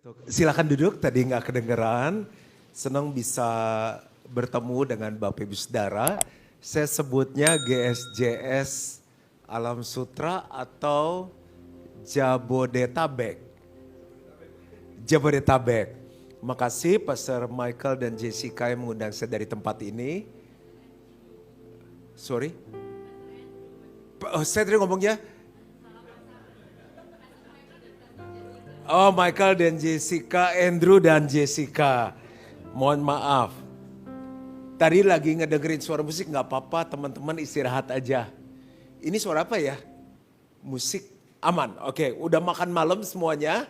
Silakan duduk, tadi nggak kedengeran. Senang bisa bertemu dengan Bapak Ibu Saudara. Saya sebutnya GSJS Alam Sutra atau Jabodetabek. Jabodetabek. Makasih Pastor Michael dan Jessica yang mengundang saya dari tempat ini. Sorry. Saya tadi ngomongnya. Oh, Michael dan Jessica, Andrew dan Jessica. Mohon maaf. Tadi lagi ngedengerin suara musik, nggak apa-apa, teman-teman istirahat aja. Ini suara apa ya? Musik aman. Oke, udah makan malam semuanya?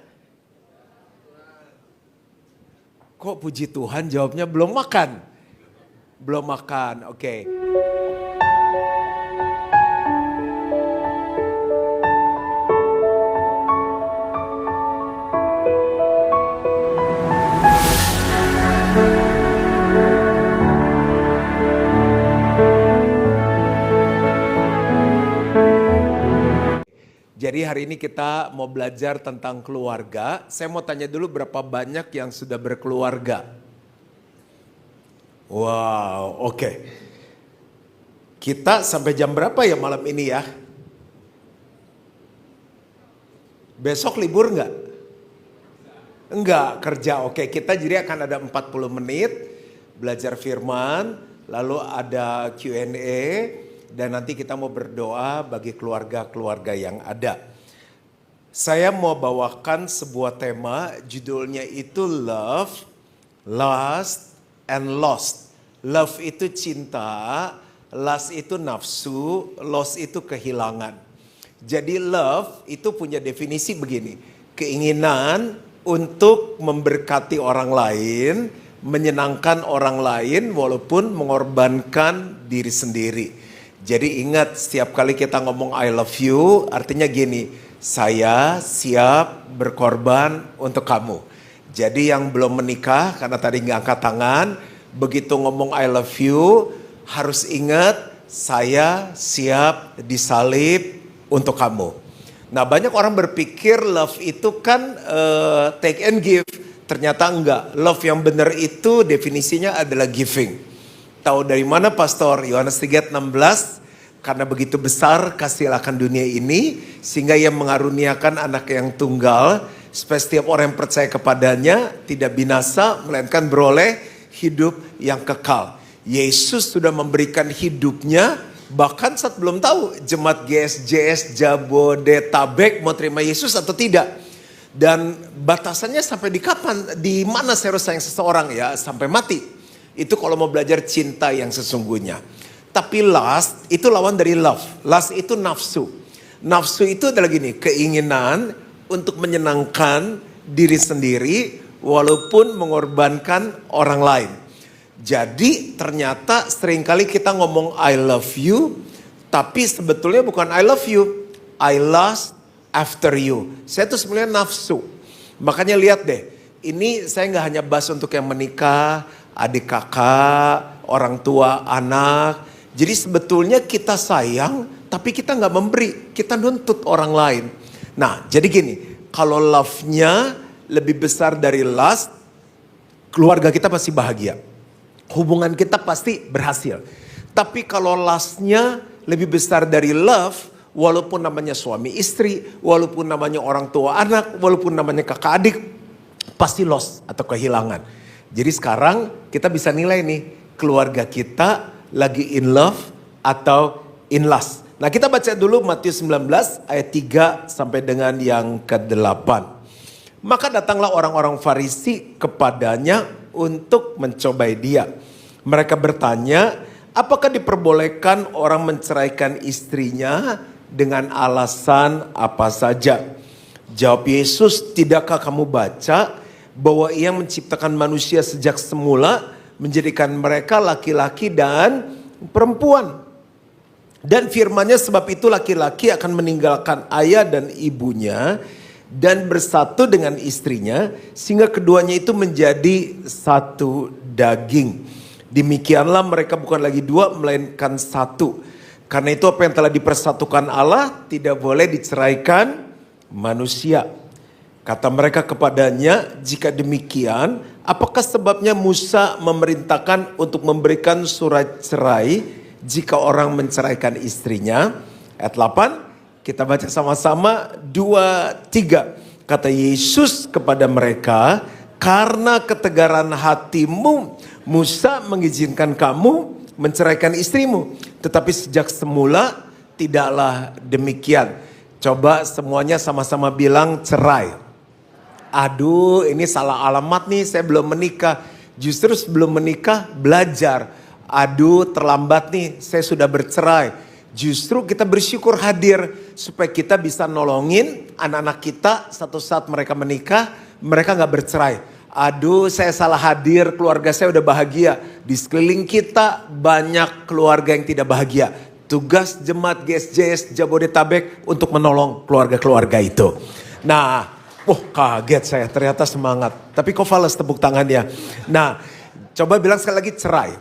Kok puji Tuhan jawabnya belum makan? Belum makan, oke. Jadi hari ini kita mau belajar tentang keluarga. Saya mau tanya dulu berapa banyak yang sudah berkeluarga? Wow, oke. Kita sampai jam berapa ya malam ini ya? Besok libur nggak? Enggak, kerja. Oke, kita jadi akan ada 40 menit belajar firman, lalu ada Q&A. Dan nanti kita mau berdoa bagi keluarga-keluarga yang ada. Saya mau bawakan sebuah tema, judulnya itu Love, Lust, and Lost. Love itu cinta, lust itu nafsu, lost itu kehilangan. Jadi love itu punya definisi begini, keinginan untuk memberkati orang lain, menyenangkan orang lain walaupun mengorbankan diri sendiri. Jadi ingat setiap kali kita ngomong I love you artinya gini, saya siap berkorban untuk kamu. Jadi yang belum menikah karena tadi nggak angkat tangan, begitu ngomong I love you harus ingat saya siap disalib untuk kamu. Nah banyak orang berpikir love itu kan take and give, ternyata enggak. Love yang benar itu definisinya adalah giving. Tahu dari mana Pastor? Yohanes 3:16, karena begitu besar kasih akan dunia ini sehingga ia mengaruniakan anak yang tunggal supaya setiap orang yang percaya kepadanya tidak binasa melainkan beroleh hidup yang kekal. Yesus sudah memberikan hidupnya, bahkan saat belum tahu jemaat GSJS Jabodetabek mau terima Yesus atau tidak. Dan batasannya sampai di kapan? Di mana saya harus sayang seseorang ya? Sampai mati. Itu kalau mau belajar cinta yang sesungguhnya. Tapi lust itu lawan dari love. Lust itu nafsu. Nafsu itu adalah gini, keinginan untuk menyenangkan diri sendiri walaupun mengorbankan orang lain. Jadi ternyata seringkali kita ngomong I love you, tapi sebetulnya bukan I love you, I lust after you. Saya tuh sebenarnya nafsu. Makanya lihat deh, ini saya nggak hanya bahas untuk yang menikah, adik kakak, orang tua, anak. Jadi sebetulnya kita sayang, tapi kita nggak memberi, kita nuntut orang lain. Nah, jadi gini, kalau love-nya lebih besar dari lust, keluarga kita pasti bahagia. Hubungan kita pasti berhasil. Tapi kalau lust-nya lebih besar dari love, walaupun namanya suami istri, walaupun namanya orang tua anak, walaupun namanya kakak adik, pasti lost atau kehilangan. Jadi sekarang kita bisa nilai nih, keluarga kita lagi in love atau in lust. Nah kita baca dulu Matius 19 ayat 3 sampai dengan yang ke-8. Maka datanglah orang-orang Farisi kepadanya untuk mencobai dia. Mereka bertanya, apakah diperbolehkan orang menceraikan istrinya dengan alasan apa saja? Jawab Yesus, tidakkah kamu baca bahwa ia menciptakan manusia sejak semula, menjadikan mereka laki-laki dan perempuan. Dan firman-Nya sebab itu laki-laki akan meninggalkan ayah dan ibunya dan bersatu dengan istrinya sehingga keduanya itu menjadi satu daging. Demikianlah mereka bukan lagi dua melainkan satu. Karena itu apa yang telah dipersatukan Allah tidak boleh diceraikan manusia. Kata mereka kepadanya, jika demikian, apakah sebabnya Musa memerintahkan untuk memberikan surat cerai jika orang menceraikan istrinya? Ayat 8, kita baca sama-sama, 2, 3. Kata Yesus kepada mereka, karena ketegaran hatimu, Musa mengizinkan kamu menceraikan istrimu. Tetapi sejak semula tidaklah demikian. Coba semuanya sama-sama bilang cerai. Aduh, ini salah alamat nih, saya belum menikah. Justru sebelum menikah belajar. Aduh, terlambat nih, saya sudah bercerai. Justru kita bersyukur hadir supaya kita bisa nolongin anak-anak kita satu saat mereka menikah, mereka gak bercerai. Aduh, saya salah hadir, keluarga saya udah bahagia. Di sekeliling kita banyak keluarga yang tidak bahagia. Tugas jemaat GSJS Jabodetabek untuk menolong keluarga-keluarga itu. Nah, kaget saya, ternyata semangat. Tapi kok fales tepuk tangannya. Nah, coba bilang sekali lagi cerai.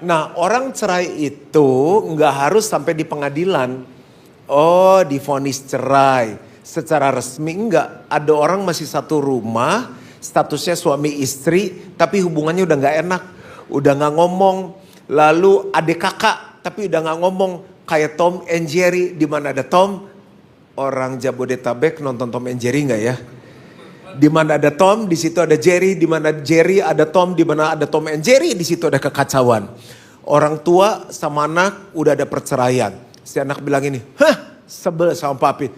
Nah, orang cerai itu nggak harus sampai di pengadilan. Oh, divonis cerai. Secara resmi enggak. Ada orang masih satu rumah, statusnya suami istri, tapi hubungannya udah nggak enak. Udah nggak ngomong. Lalu adik kakak, tapi udah nggak ngomong. Kayak Tom and Jerry. Di mana ada Tom? Orang Jabodetabek nonton Tom and Jerry nggak ya? Di mana ada Tom, di situ ada Jerry. Di mana Jerry ada Tom, di mana ada Tom and Jerry, di situ ada kekacauan. Orang tua sama anak udah ada perceraian. Si anak bilang ini, sebel sama papi,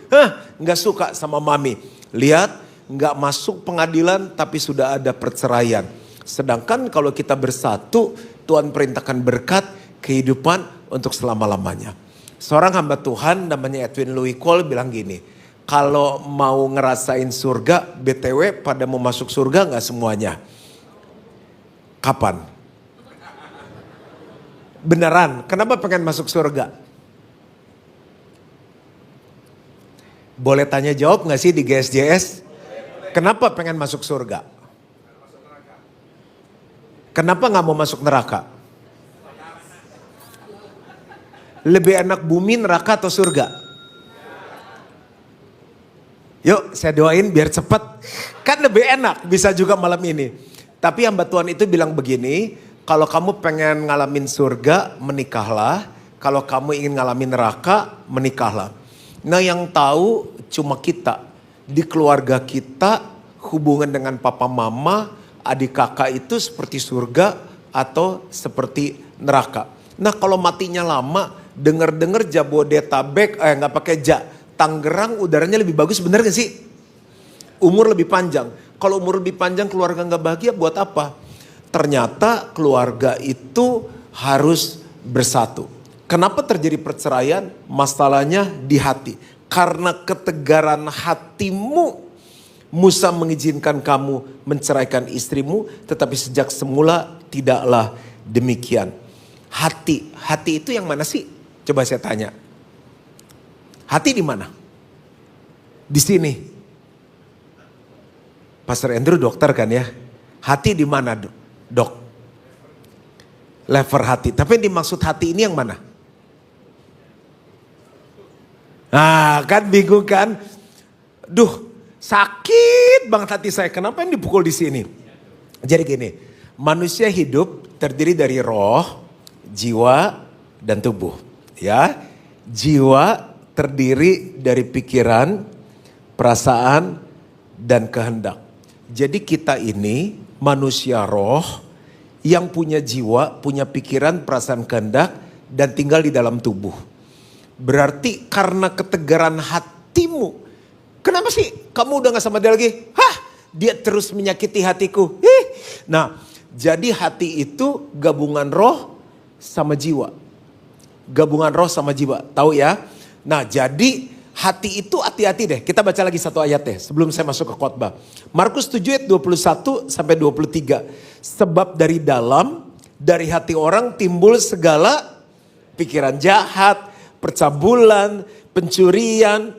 nggak suka sama mami. Lihat, nggak masuk pengadilan tapi sudah ada perceraian. Sedangkan kalau kita bersatu, Tuhan perintahkan berkat kehidupan untuk selama-lamanya. Seorang hamba Tuhan namanya Edwin Louis Cole bilang gini, kalau mau ngerasain surga, BTW pada mau masuk surga gak semuanya? Kapan? Beneran, kenapa pengen masuk surga? Boleh tanya jawab gak sih di GSJS? Kenapa pengen masuk surga? Kenapa gak mau masuk neraka? Lebih enak bumi, neraka atau surga? Yuk saya doain biar cepat. Kan lebih enak, bisa juga malam ini. Tapi hamba Tuhan itu bilang begini, kalau kamu pengen ngalamin surga, menikahlah. Kalau kamu ingin ngalamin neraka, menikahlah. Nah yang tahu cuma kita. Di keluarga kita, hubungan dengan papa mama, adik kakak itu seperti surga atau seperti neraka. Nah kalau matinya lama, denger-denger Jabodetabek, nggak pakai Tangerang udaranya lebih bagus, bener gak sih? Umur lebih panjang. Kalau umur lebih panjang keluarga gak bahagia buat apa? Ternyata keluarga itu harus bersatu. Kenapa terjadi perceraian? Masalahnya di hati. Karena ketegaran hatimu, Musa mengizinkan kamu menceraikan istrimu, tetapi sejak semula tidaklah demikian. Hati itu yang mana sih? Coba saya tanya. Hati di mana? Di sini. Pastor Andrew dokter kan ya. Hati di mana dok? Lever hati. Tapi yang dimaksud hati ini yang mana? Nah kan bingung kan? Duh sakit banget hati saya. Kenapa yang dipukul di sini? Jadi gini. Manusia hidup terdiri dari roh, jiwa, dan tubuh. Ya, jiwa terdiri dari pikiran, perasaan, dan kehendak. Jadi kita ini manusia roh yang punya jiwa, punya pikiran, perasaan, kehendak, dan tinggal di dalam tubuh. Berarti karena ketegaran hatimu, kenapa sih kamu udah gak sama dia lagi? Dia terus menyakiti hatiku. Nah, jadi hati itu gabungan roh sama jiwa. Gabungan roh sama jiwa, tahu ya? Nah jadi hati itu hati-hati deh. Kita baca lagi satu ayat deh sebelum saya masuk ke khotbah. Markus 7 ayat 21 sampai 23. Sebab dari dalam, dari hati orang timbul segala pikiran jahat, percabulan, pencurian,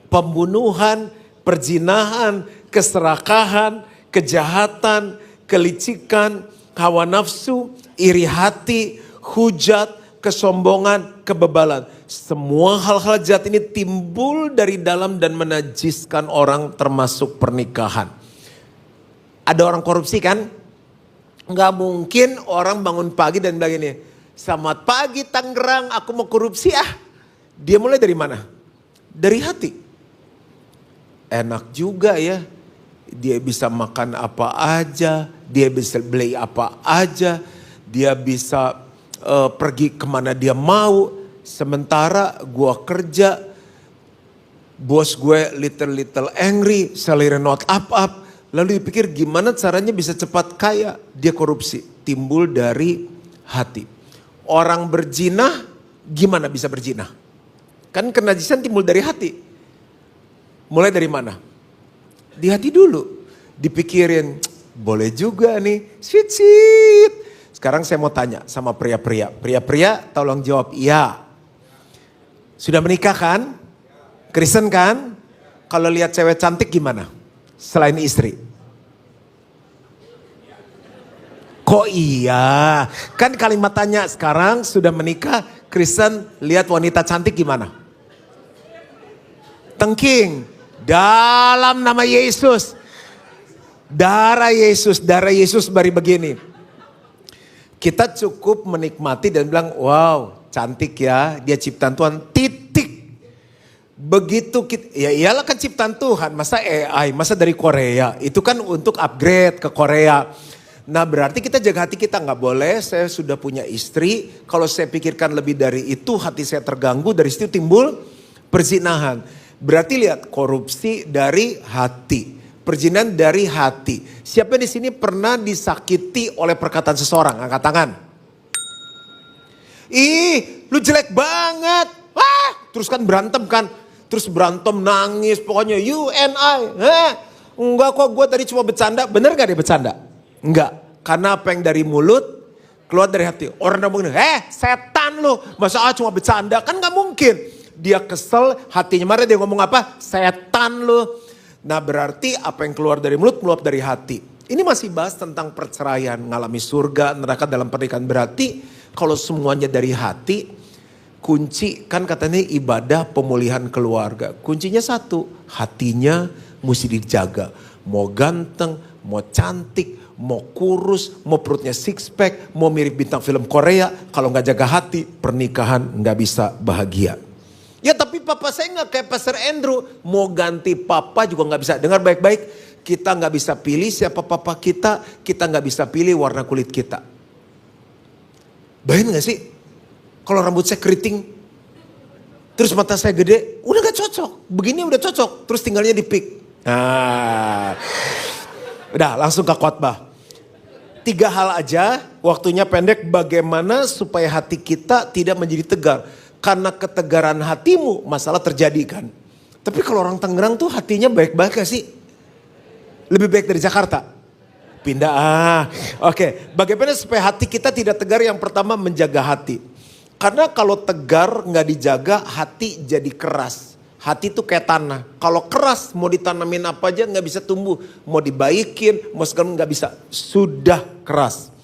pembunuhan, perzinahan, keserakahan, kejahatan, kelicikan, hawa nafsu, iri hati, hujat, kesombongan, kebebalan. Semua hal-hal jahat ini timbul dari dalam dan menajiskan orang termasuk pernikahan. Ada orang korupsi kan? Nggak mungkin orang bangun pagi dan bilang ini, selamat pagi Tangerang, aku mau korupsi ah. Dia mulai dari mana? Dari hati. Enak juga ya. Dia bisa makan apa aja, dia bisa beli apa aja, dia bisa pergi kemana dia mau. Sementara gua kerja, bos gue little angry, salary not up. Lalu dipikir gimana caranya bisa cepat kaya, dia korupsi. Timbul dari hati. Orang berzina, gimana bisa berzina? Kan kenajisan timbul dari hati. Mulai dari mana? Di hati dulu. Dipikirin, boleh juga nih, sweet. Sekarang saya mau tanya sama pria-pria. Pria-pria tolong jawab iya. Sudah menikah kan? Kristen kan? Kalau lihat cewek cantik gimana? Selain istri. Kok iya? Kan kalimat tanya sekarang sudah menikah, Kristen lihat wanita cantik gimana? Tengking. Dalam nama Yesus. Darah Yesus bari begini. Kita cukup menikmati dan bilang, wow cantik ya, dia ciptaan Tuhan, titik. Begitu kita, ya iyalah kan ciptaan Tuhan, masa AI, masa dari Korea. Itu kan untuk upgrade ke Korea. Nah berarti kita jaga hati kita, nggak boleh saya sudah punya istri, kalau saya pikirkan lebih dari itu hati saya terganggu, dari situ timbul perzinahan. Berarti lihat, korupsi dari hati, perzinahan dari hati. Siapa di sini pernah disakiti oleh perkataan seseorang? Angkat tangan. Ih, lu jelek banget. Wah, terus kan berantem kan. Terus berantem nangis, pokoknya you and I. Enggak kok, gue tadi cuma bercanda. Bener gak dia bercanda? Enggak. Karena apa yang dari mulut keluar dari hati. Orang udah begini, setan lu. Masa cuma bercanda? Kan gak mungkin. Dia kesel, hatinya marah, dia ngomong apa? Setan lu. Nah berarti apa yang keluar dari mulut, keluar dari hati. Ini masih bahas tentang perceraian, ngalami surga, neraka dalam pernikahan. Berarti kalau semuanya dari hati, kunci kan katanya ibadah pemulihan keluarga. Kuncinya satu, hatinya mesti dijaga. Mau ganteng, mau cantik, mau kurus, mau perutnya six pack, mau mirip bintang film Korea. Kalau gak jaga hati, pernikahan gak bisa bahagia. Ya tapi papa saya gak kayak Pastor Andrew. Mau ganti papa juga gak bisa. Dengar baik-baik, kita gak bisa pilih siapa papa kita. Kita gak bisa pilih warna kulit kita. Bayangin gak sih? Kalau rambut saya keriting, terus mata saya gede, udah gak cocok. Begini udah cocok, terus tinggalnya di pik. Nah, udah langsung ke khotbah. 3 hal aja, waktunya pendek, bagaimana supaya hati kita tidak menjadi tegar. Karena ketegaran hatimu masalah terjadi kan. Tapi kalau orang Tangerang tuh hatinya baik-baik gak sih? Lebih baik dari Jakarta? Pindah. Oke. Bagaimana supaya hati kita tidak tegar? Yang pertama menjaga hati. Karena kalau tegar gak dijaga, hati jadi keras. Hati itu kayak tanah. Kalau keras mau ditanamin apa aja gak bisa tumbuh. Mau dibaikin, mau segala gak bisa. Sudah keras.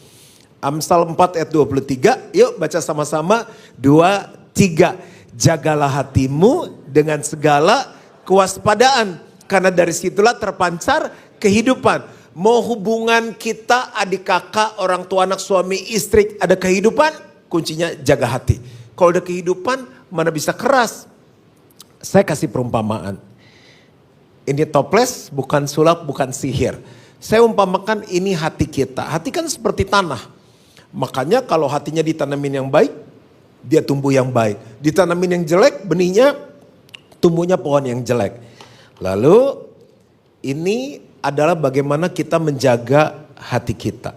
Amsal 4 ayat 23. Yuk baca sama-sama. 2, 3. Jagalah hatimu dengan segala kewaspadaan. Karena dari situlah terpancar kehidupan. Mau hubungan kita adik kakak, orang tua anak, suami istri ada kehidupan, kuncinya jaga hati. Kalau ada kehidupan mana bisa keras. Saya kasih perumpamaan. Ini toples bukan sulap, bukan sihir. Saya umpamakan ini hati kita. Hati kan seperti tanah. Makanya kalau hatinya ditanamin yang baik, dia tumbuh yang baik. Ditanamin yang jelek, benihnya tumbuhnya pohon yang jelek. Lalu ini adalah bagaimana kita menjaga hati kita.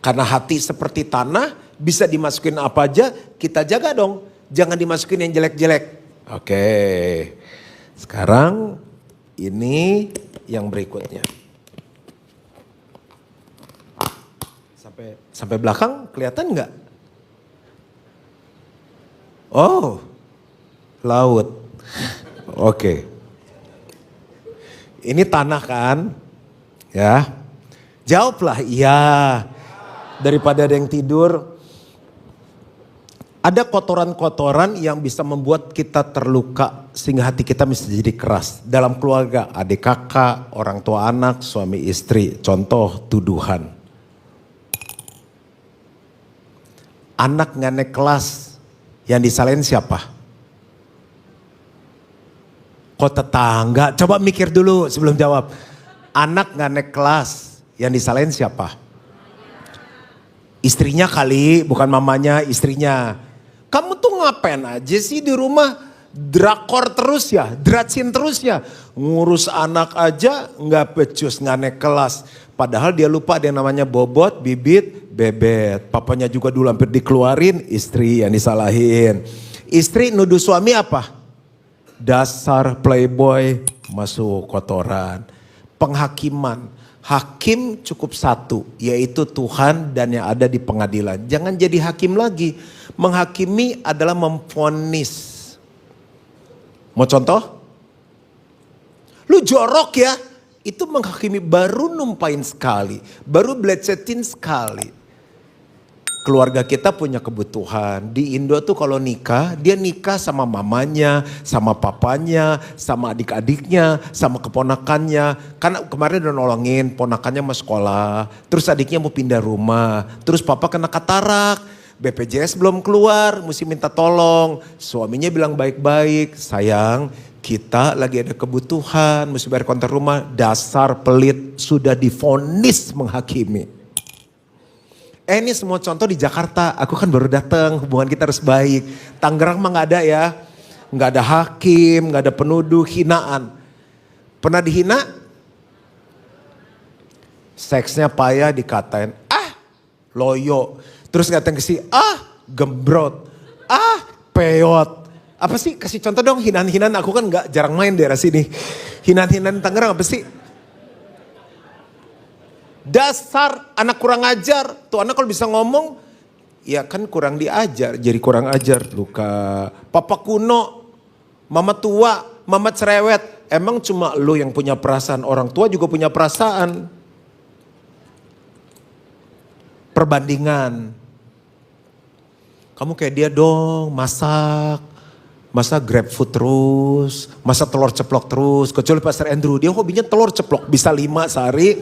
Karena hati seperti tanah, bisa dimasukin apa aja, kita jaga dong. Jangan dimasukin yang jelek-jelek. Oke, sekarang ini yang berikutnya. Sampai belakang kelihatan nggak? Oh, laut. Oke. Ini tanah kan? Ya. Jawablah iya. Daripada ada yang tidur. Ada kotoran-kotoran yang bisa membuat kita terluka sehingga hati kita bisa jadi keras. Dalam keluarga, adik kakak, orang tua anak, suami istri. Contoh tuduhan. Anak nggak naik kelas, yang disalahin siapa? Kok tetangga? Coba mikir dulu sebelum jawab. Anak nggak naik kelas, yang disalahin siapa? Istrinya kali, bukan mamanya, istrinya. Kamu tuh ngapain aja sih di rumah? Drakor terus ya, dratsin terus ya. Ngurus anak aja nggak becus, nggak naik kelas. Padahal dia lupa ada yang namanya bobot, bibit, bebet. Papanya juga dulu hampir dikeluarin, istri yang disalahin. Istri nuduh suami apa? Dasar playboy, masuk kotoran. Penghakiman. Hakim cukup satu, yaitu Tuhan dan yang ada di pengadilan. Jangan jadi hakim lagi. Menghakimi adalah memvonis. Mau contoh? Lu jorok ya, itu menghakimi baru numpain sekali, baru belecetin sekali. Keluarga kita punya kebutuhan. Di Indo tuh kalau nikah, dia nikah sama mamanya, sama papanya, sama adik-adiknya, sama keponakannya. Karena kemarin udah nolongin ponakannya mau sekolah, terus adiknya mau pindah rumah, terus papa kena katarak, BPJS belum keluar, mesti minta tolong. Suaminya bilang baik-baik, sayang kita lagi ada kebutuhan, mesti bayar konter rumah. Dasar pelit, sudah divonis menghakimi. Ini semua contoh di Jakarta, aku kan baru datang, hubungan kita harus baik. Tangerang mah gak ada ya, gak ada hakim, gak ada penuduh, hinaan. Pernah dihina? Seksnya payah dikatain, loyo. Terus ngatain ke si, gembrot, peot. Apa sih, kasih contoh dong hinaan-hinaan, aku kan gak jarang main daerah sini. Hinaan-hinaan Tangerang apa sih? Dasar anak kurang ajar. Tuh anak kalau bisa ngomong, ya kan kurang diajar, jadi kurang ajar. Luka, papa kuno, mama tua, mama cerewet. Emang cuma lu yang punya perasaan, orang tua juga punya perasaan. Perbandingan. Kamu kayak dia dong, masak. Masa grab food terus, masa telur ceplok terus. Kecuali Pastor Andrew, dia hobinya telur ceplok, bisa 5 sehari.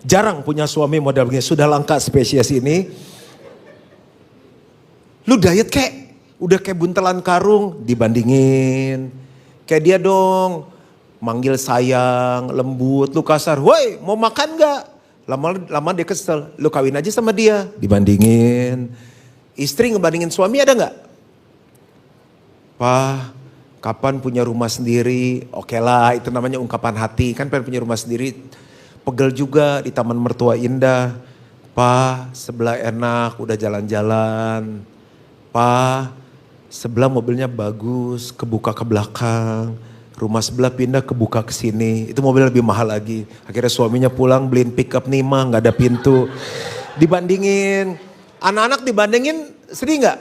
Jarang punya suami model begini, sudah langka spesies ini. Lu diet kek, udah kayak buntelan karung, dibandingin. Kayak dia dong, manggil sayang, lembut, lu kasar. Woi mau makan gak? Lama dia kesel, lu kawin aja sama dia, dibandingin. Istri ngebandingin suami ada gak? Pak, kapan punya rumah sendiri? Oke lah, itu namanya ungkapan hati. Kan pengen punya rumah sendiri. Pegel juga di Taman Mertua Indah. Pak, sebelah enak, udah jalan-jalan. Pak, sebelah mobilnya bagus, kebuka ke belakang. Rumah sebelah pindah kebuka ke sini. Itu mobil lebih mahal lagi. Akhirnya suaminya pulang beliin pickup Nima, gak ada pintu. Dibandingin. Anak-anak dibandingin, sedih gak?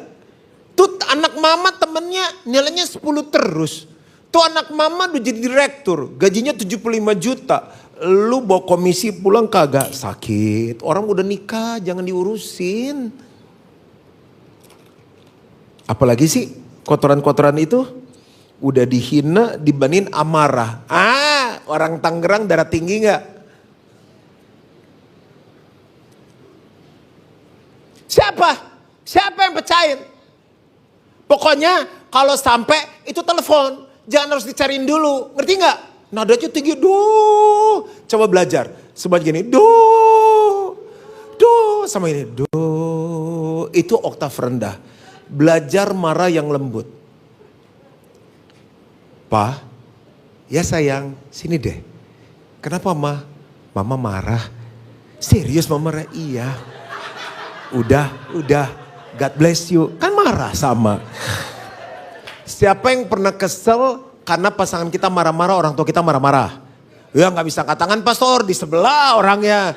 Tuh anak mama temennya nilainya 10 terus. Tuh anak mama udah jadi direktur, gajinya 75 juta. Lu bawa komisi pulang kagak, sakit. Orang udah nikah, jangan diurusin. Apalagi sih kotoran-kotoran itu udah dihina dibandingin amarah. Orang Tangerang darah tinggi gak? Siapa yang pecahin? Pokoknya kalau sampai itu telepon, jangan harus dicariin dulu, ngerti gak? Nadanya tinggi, duh. Coba belajar, coba gini, duh. Sama ini, duh. Itu oktav rendah. Belajar marah yang lembut. Pa, ya sayang, sini deh. Kenapa ma? Mama marah. Serius mama marah? Iya. Udah. God bless you. Kan marah sama. Siapa yang pernah kesel karena pasangan kita marah-marah, orang tua kita marah-marah? Ya gak bisa angkat tangan pastor, di sebelah orangnya.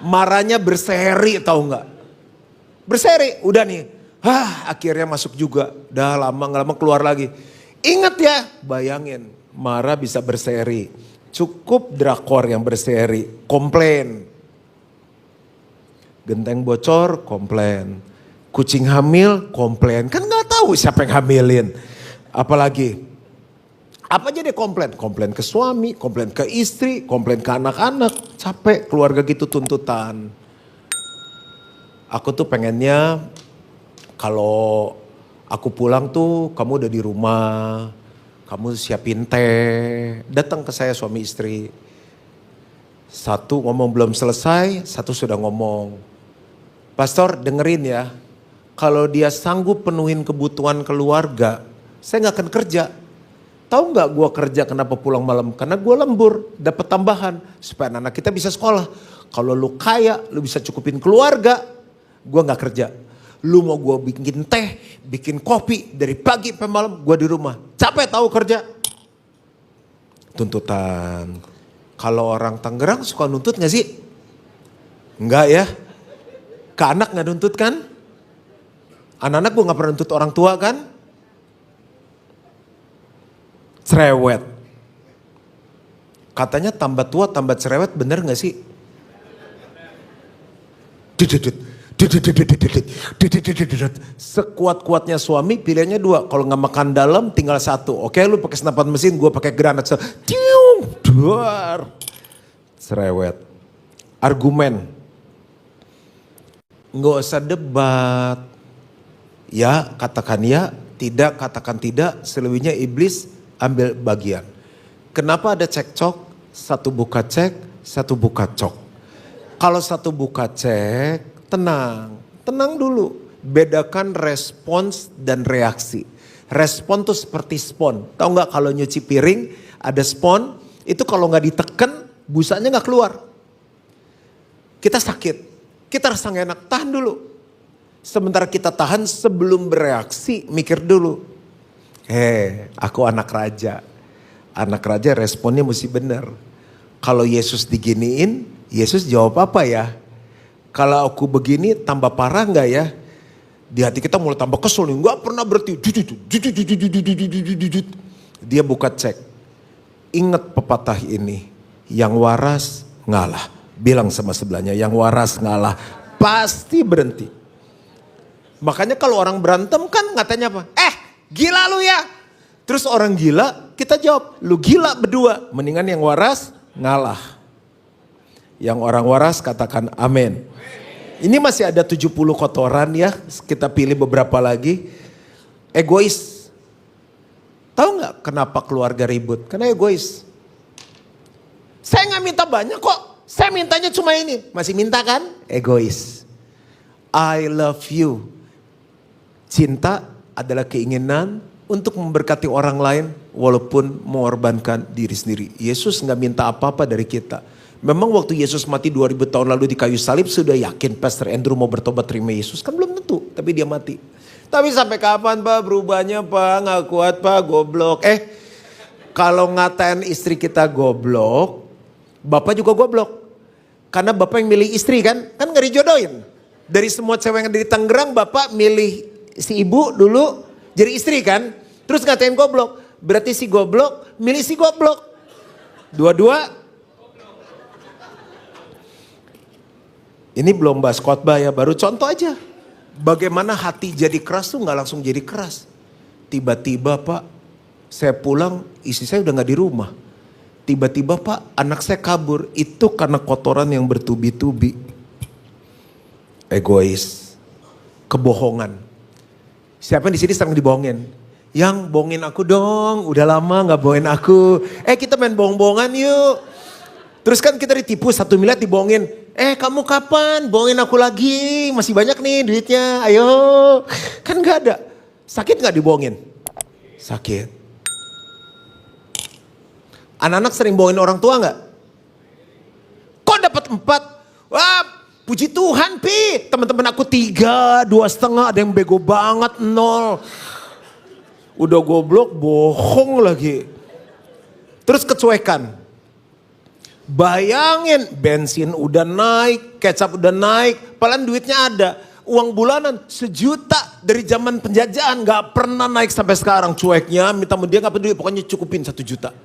Marahnya berseri tahu gak? Berseri, udah nih. Akhirnya masuk juga. Udah lama gak lama keluar lagi. Ingat ya, bayangin. Marah bisa berseri. Cukup drakor yang berseri. Komplain. Genteng bocor, komplain. Kucing hamil komplain, kan nggak tahu siapa yang hamilin. Apalagi, apa aja dia komplain? Komplain ke suami, komplain ke istri, komplain ke anak-anak. Capek keluarga gitu tuntutan. Aku tuh pengennya kalau aku pulang tuh kamu udah di rumah, kamu siapin teh, datang ke saya suami istri. Satu ngomong belum selesai, satu sudah ngomong. Pastor dengerin ya, kalau dia sanggup penuhin kebutuhan keluarga, saya gak akan kerja. Tahu gak gue kerja kenapa pulang malam? Karena gue lembur, dapat tambahan supaya anak kita bisa sekolah. Kalau lu kaya, lu bisa cukupin keluarga, gue gak kerja. Lu mau gue bikin teh, bikin kopi dari pagi sampai malam, gue di rumah. Capek tahu kerja. Tuntutan. Kalau orang Tangerang suka nuntut gak sih? Enggak ya. Ke anak gak nuntut kan? Anak-anak gue gak pernah nuntut orang tua kan? Cerewet. Katanya tambah tua tambah cerewet, bener gak sih? Sekuat-kuatnya suami pilihannya dua. Kalau gak makan dalam tinggal satu. Oke lu pakai senapan mesin, gue pakai granat. Duar. Cerewet. Argumen. Nggak usah debat. Ya katakan ya, tidak katakan tidak, selebihnya iblis ambil bagian. Kenapa ada cekcok? Satu buka cek, satu buka cok. Kalau satu buka cek, tenang dulu. Bedakan respons dan reaksi. Respon tuh seperti spon. Tahu nggak kalau nyuci piring ada spon, itu kalau nggak diteken busanya nggak keluar. Kita sakit, kita rasa nggak enak, tahan dulu. Sementara kita tahan sebelum bereaksi, mikir dulu. Aku anak raja. Anak raja responnya mesti benar. Kalau Yesus diginiin, Yesus jawab apa ya? Kalau aku begini tambah parah nggak ya? Di hati kita mulai tambah kesel nih, nggak pernah berhenti. Dia buka cek. Ingat pepatah ini, yang waras ngalah. Bilang sama sebelahnya, yang waras ngalah. Pasti berhenti. Makanya kalau orang berantem kan katanya apa? Gila lu ya. Terus orang gila kita jawab, lu gila berdua. Mendingan yang waras ngalah. Yang orang waras katakan amin. Ini masih ada 70 kotoran ya. Kita pilih beberapa lagi. Egois. Tahu gak kenapa keluarga ribut? Karena egois. Saya gak minta banyak kok. Saya mintanya cuma ini. Masih minta kan? Egois. I love you. Cinta adalah keinginan untuk memberkati orang lain walaupun mengorbankan diri sendiri. Yesus gak minta apa-apa dari kita. Memang waktu Yesus mati 2000 tahun lalu di kayu salib sudah yakin Pastor Andrew mau bertobat terima Yesus? Kan belum tentu, tapi dia mati. Tapi sampai kapan Pak berubahnya Pak? Gak kuat Pak, goblok. Kalau ngatain istri kita goblok, Bapak juga goblok. Karena Bapak yang milih istri kan gak dijodohin. Dari semua cewek yang ada di Tangerang Bapak milih si ibu dulu jadi istri kan. Terus ngatain goblok. Berarti si goblok milih si goblok. Dua-dua. Ini belum bahas khotbah ya, baru contoh aja. Bagaimana hati jadi keras tuh gak langsung jadi keras. Tiba-tiba Pak, saya pulang istri saya udah gak di rumah. Tiba-tiba Pak, anak saya kabur. Itu karena kotoran yang bertubi-tubi. Egois. Kebohongan. Siapa yang di sini sering dibohongin? Yang bohongin aku dong, udah lama gak bohongin aku. Kita main bohong-bohongan yuk. Terus kan kita ditipu 1 miliar dibohongin. Kamu kapan bohongin aku lagi? Masih banyak nih duitnya, ayo. Kan gak ada. Sakit gak dibohongin? Sakit. Anak-anak sering bohongin orang tua gak? Kok dapat 4? Wah, puji Tuhan Pi. Teman-teman aku 3, 2,5, ada yang bego banget 0. Udah goblok, bohong lagi. Terus kecuekan. Bayangin bensin udah naik, kecap udah naik, padahal duitnya ada. Uang bulanan 1 juta dari zaman penjajahan gak pernah naik sampai sekarang. Cueknya minta dia gak peduli, pokoknya cukupin 1 juta.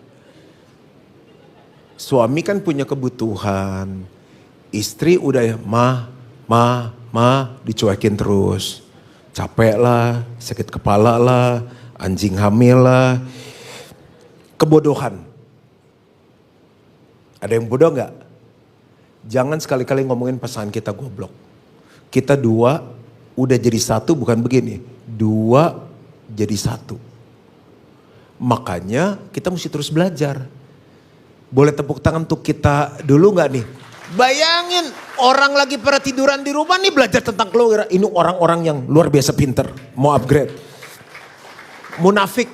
Suami kan punya kebutuhan. Istri udah ya ma, dicuekin terus. Capek lah, sakit kepala lah, anjing hamil lah. Kebodohan. Ada yang bodoh gak? Jangan sekali-kali ngomongin pasangan kita goblok. Kita dua udah jadi satu, bukan begini. Dua jadi satu. Makanya kita mesti terus belajar. Boleh tepuk tangan untuk kita dulu gak nih? Bayangin orang lagi pada tiduran di rumah nih belajar tentang keluarga. Ini orang-orang yang luar biasa pinter. Mau upgrade. Munafik,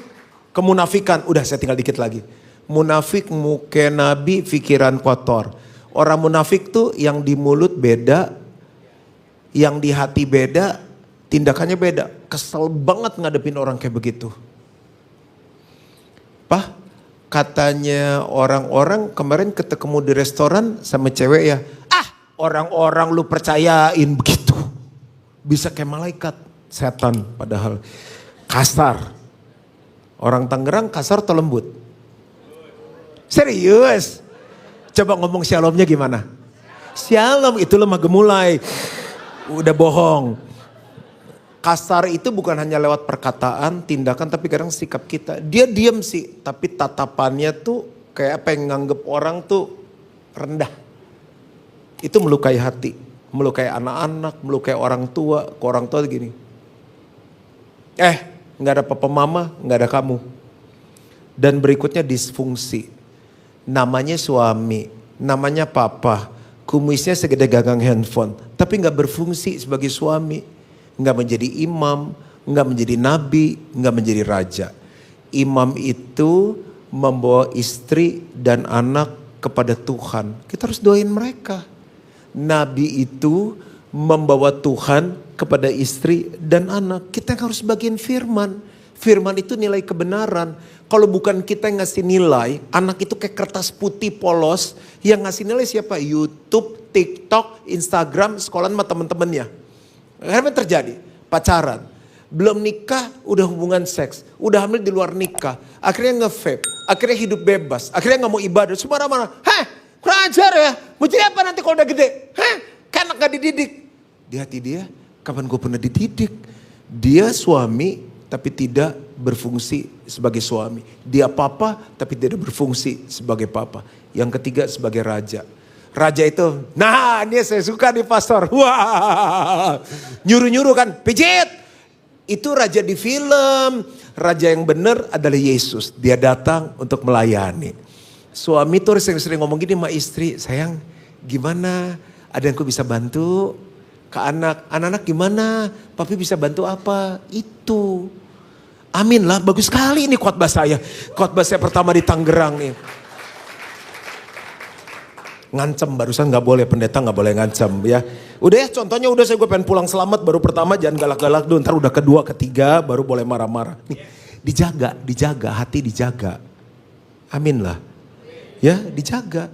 kemunafikan. Udah saya tinggal dikit lagi. Munafik muka nabi, pikiran kotor. Orang munafik tuh yang di mulut beda. Yang di hati beda. Tindakannya beda. Kesel banget ngadepin orang kayak begitu. Pak, katanya orang-orang kemarin ketemu di restoran sama cewek ya. Orang-orang lu percayain begitu. Bisa kayak malaikat. Setan padahal. Kasar. Orang Tangerang kasar atau lembut? Serius? Coba ngomong shalomnya gimana? Shalom itu lemah gemulai. Udah bohong. Kasar itu bukan hanya lewat perkataan, tindakan, tapi kadang sikap kita. Dia diem sih, tapi tatapannya tuh kayak pengen nganggep orang tuh rendah. Itu melukai hati, melukai anak-anak, melukai orang tua. Ke orang tua gini, gak ada papa mama, gak ada kamu. Dan berikutnya disfungsi. Namanya suami, namanya papa, kumisnya segede gagang handphone, tapi gak berfungsi sebagai suami. Nggak menjadi imam, nggak menjadi nabi, nggak menjadi raja. Imam itu membawa istri dan anak kepada Tuhan. Kita harus doain mereka. Nabi itu membawa Tuhan kepada istri dan anak. Kita harus bagian firman. Firman itu nilai kebenaran. Kalau bukan kita yang ngasih nilai, anak itu kayak kertas putih polos. Yang ngasih nilai siapa? YouTube, TikTok, Instagram, sekolahan sama teman-temannya. Apa yang terjadi? Pacaran. Belum nikah udah hubungan seks. Udah hamil di luar nikah. Akhirnya nge-vape. Akhirnya hidup bebas. Akhirnya gak mau ibadah. Semua marah-marah. Kurang ajar ya. Mau jadi apa nanti kalau udah gede? Kan gak dididik. Di hati dia, kapan gue pernah dididik? Dia suami tapi tidak berfungsi sebagai suami. Dia papa tapi tidak berfungsi sebagai papa. Yang ketiga sebagai raja. Raja itu, nah ini saya suka nih pastor. Wah, nyuruh-nyuruh kan, pijit. Itu raja di film. Raja yang benar adalah Yesus. Dia datang untuk melayani. Suami tuh sering-sering ngomong gini sama istri. Sayang, gimana? Ada yang aku bisa bantu? Ke anak, anak-anak gimana? Papi bisa bantu apa? Itu. Amin lah, bagus sekali ini khotbah saya. Khotbah saya pertama di Tangerang nih. Ngancem barusan gak boleh, pendeta gak boleh ngancem ya. Udah ya contohnya udah gue pengen pulang selamat, baru pertama jangan galak-galak dulu. Ntar udah kedua, ketiga baru boleh marah-marah. Nih, dijaga, hati dijaga. Amin lah. Ya dijaga.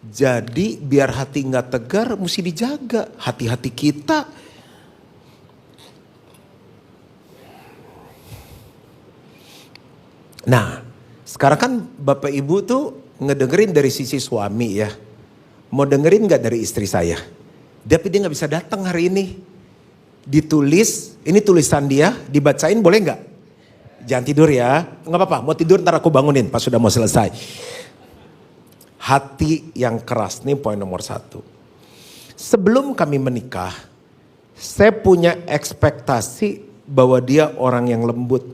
Jadi biar hati gak tegar mesti dijaga. Hati-hati kita. Nah sekarang kan Bapak Ibu tuh ngedengerin dari sisi suami ya. Mau dengerin gak dari istri saya? Tapi dia gak bisa datang hari ini. Ditulis, ini tulisan dia, dibacain boleh gak? Jangan tidur ya, gak apa-apa. Mau tidur ntar aku bangunin pas sudah mau selesai. Hati yang keras, ini poin nomor 1. Sebelum kami menikah, saya punya ekspektasi bahwa dia orang yang lembut.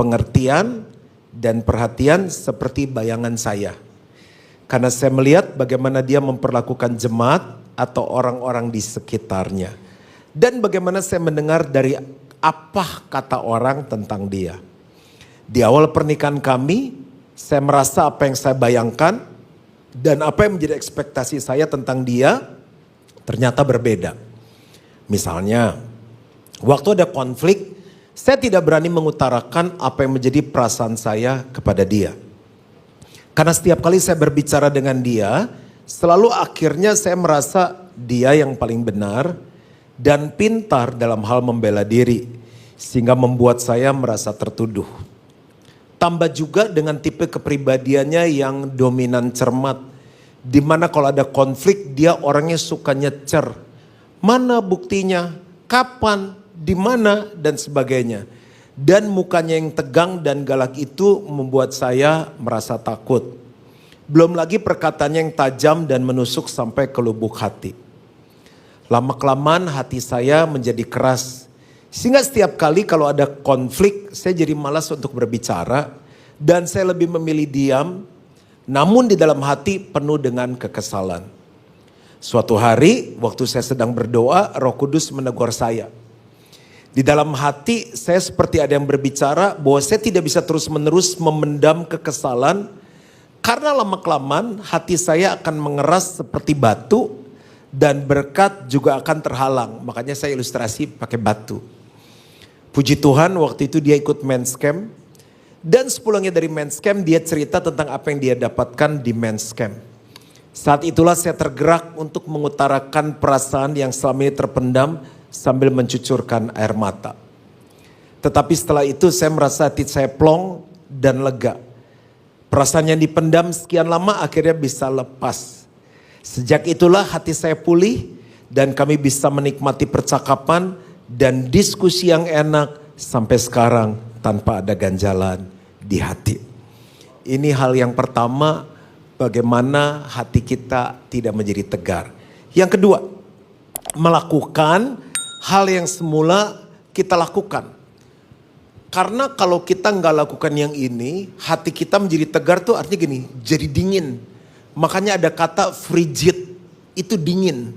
Pengertian dan perhatian seperti bayangan saya. Karena saya melihat bagaimana dia memperlakukan jemaat atau orang-orang di sekitarnya. Dan bagaimana saya mendengar dari apa kata orang tentang dia. Di awal pernikahan kami, saya merasa apa yang saya bayangkan dan apa yang menjadi ekspektasi saya tentang dia ternyata berbeda. Misalnya, waktu ada konflik, saya tidak berani mengutarakan apa yang menjadi perasaan saya kepada dia. Karena setiap kali saya berbicara dengan dia, selalu akhirnya saya merasa dia yang paling benar dan pintar dalam hal membela diri. Sehingga membuat saya merasa tertuduh. Tambah juga dengan tipe kepribadiannya yang dominan cermat. Dimana kalau ada konflik dia orangnya suka nyecer. Mana buktinya? Kapan? di mana, dan sebagainya. Dan mukanya yang tegang dan galak itu membuat saya merasa takut. Belum lagi perkataannya yang tajam dan menusuk sampai ke lubuk hati. Lama-kelamaan hati saya menjadi keras. Sehingga setiap kali kalau ada konflik, saya jadi malas untuk berbicara. Dan saya lebih memilih diam, namun di dalam hati penuh dengan kekesalan. Suatu hari, waktu saya sedang berdoa, Roh Kudus menegur saya. Di dalam hati saya seperti ada yang berbicara bahwa saya tidak bisa terus-menerus memendam kekesalan. Karena lama-kelamaan hati saya akan mengeras seperti batu dan berkat juga akan terhalang. Makanya saya ilustrasi pakai batu. Puji Tuhan waktu itu dia ikut men's camp. Dan sepulangnya dari men's camp dia cerita tentang apa yang dia dapatkan di men's camp. Saat itulah saya tergerak untuk mengutarakan perasaan yang selama ini terpendam sambil mencucurkan air mata. Tetapi setelah itu saya merasa hati saya plong dan lega. Perasaan yang dipendam sekian lama akhirnya bisa lepas. Sejak itulah hati saya pulih dan kami bisa menikmati percakapan dan diskusi yang enak sampai sekarang tanpa ada ganjalan di hati. Ini hal yang pertama, bagaimana hati kita tidak menjadi tegar. Yang kedua, melakukan hal yang semula kita lakukan. Karena kalau kita nggak lakukan yang ini, hati kita menjadi tegar tuh artinya gini, jadi dingin. Makanya ada kata frigid, itu dingin.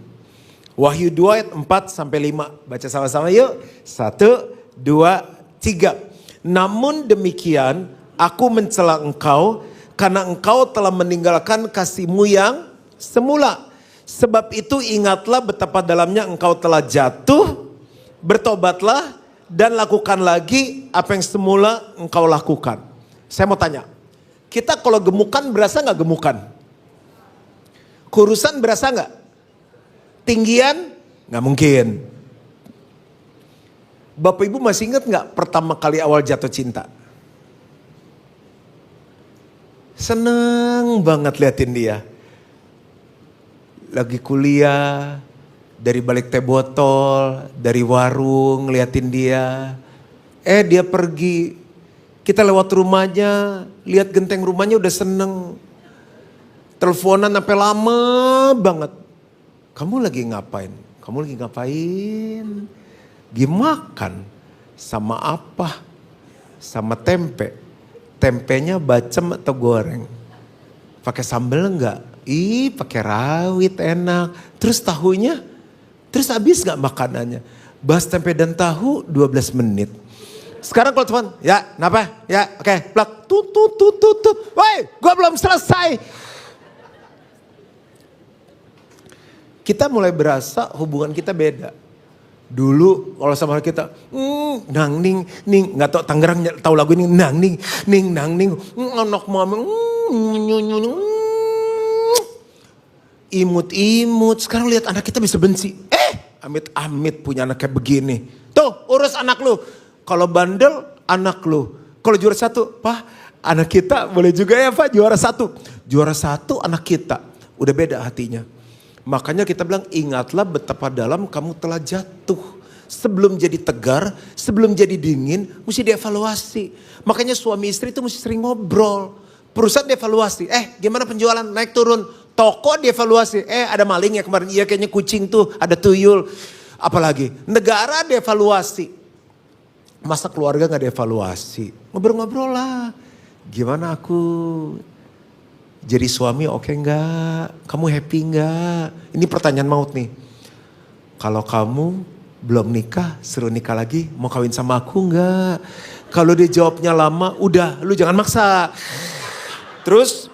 Wahyu 2 ayat 4 sampai 5. Baca sama-sama yuk. 1, 2, 3. Namun demikian aku mencela engkau karena engkau telah meninggalkan kasihmu yang semula. Sebab itu ingatlah betapa dalamnya engkau telah jatuh, bertobatlah dan lakukan lagi apa yang semula engkau lakukan. Saya mau tanya, kita kalau gemukan berasa gak gemukan? Kurusan berasa gak? Tinggian? Gak mungkin. Bapak Ibu masih ingat gak pertama kali awal jatuh cinta? Seneng banget liatin dia. Lagi kuliah, dari balik teh botol, dari warung liatin dia. Dia pergi, kita lewat rumahnya, lihat genteng rumahnya udah seneng. Teleponan sampai lama banget. Kamu lagi ngapain? Kamu lagi ngapain? Dimakan sama apa? Sama tempe. Tempenya bacem atau goreng? Pakai sambal enggak? Ih, pakai rawit enak. Terus tahunya? Terus habis enggak makanannya? Bahas tempe dan tahu 12 menit. Sekarang kalau teman, ya, kenapa? Ya, oke, plak. Tut. Woi, gua belum selesai. Kita mulai berasa hubungan kita beda. Dulu kalau sama kita, nang ning, nggak tau Tangerang tahu lagu ini, nang ning, anak mama, imut. Sekarang lihat anak kita bisa benci. Amit punya anak kayak begini. Tuh urus anak lu. Kalau bandel anak lu. Kalau juara 1, Pak, anak kita boleh juga ya Pak juara 1. Juara 1 anak kita. Udah beda hatinya. Makanya kita bilang ingatlah betapa dalam kamu telah jatuh. Sebelum jadi tegar, sebelum jadi dingin, mesti dievaluasi. Makanya suami istri itu mesti sering ngobrol. Perusahaan dievaluasi, gimana penjualan naik turun. Toko dievaluasi, ada maling ya kemarin, iya kayaknya kucing tuh, ada tuyul. Apalagi negara dievaluasi. Masa keluarga gak dievaluasi? Ngobrol-ngobrol lah. Gimana aku jadi suami oke enggak? Kamu happy enggak? Ini pertanyaan maut nih. Kalau kamu belum nikah, suruh nikah lagi, mau kawin sama aku enggak? Kalau dia jawabnya lama, udah lu jangan maksa. Terus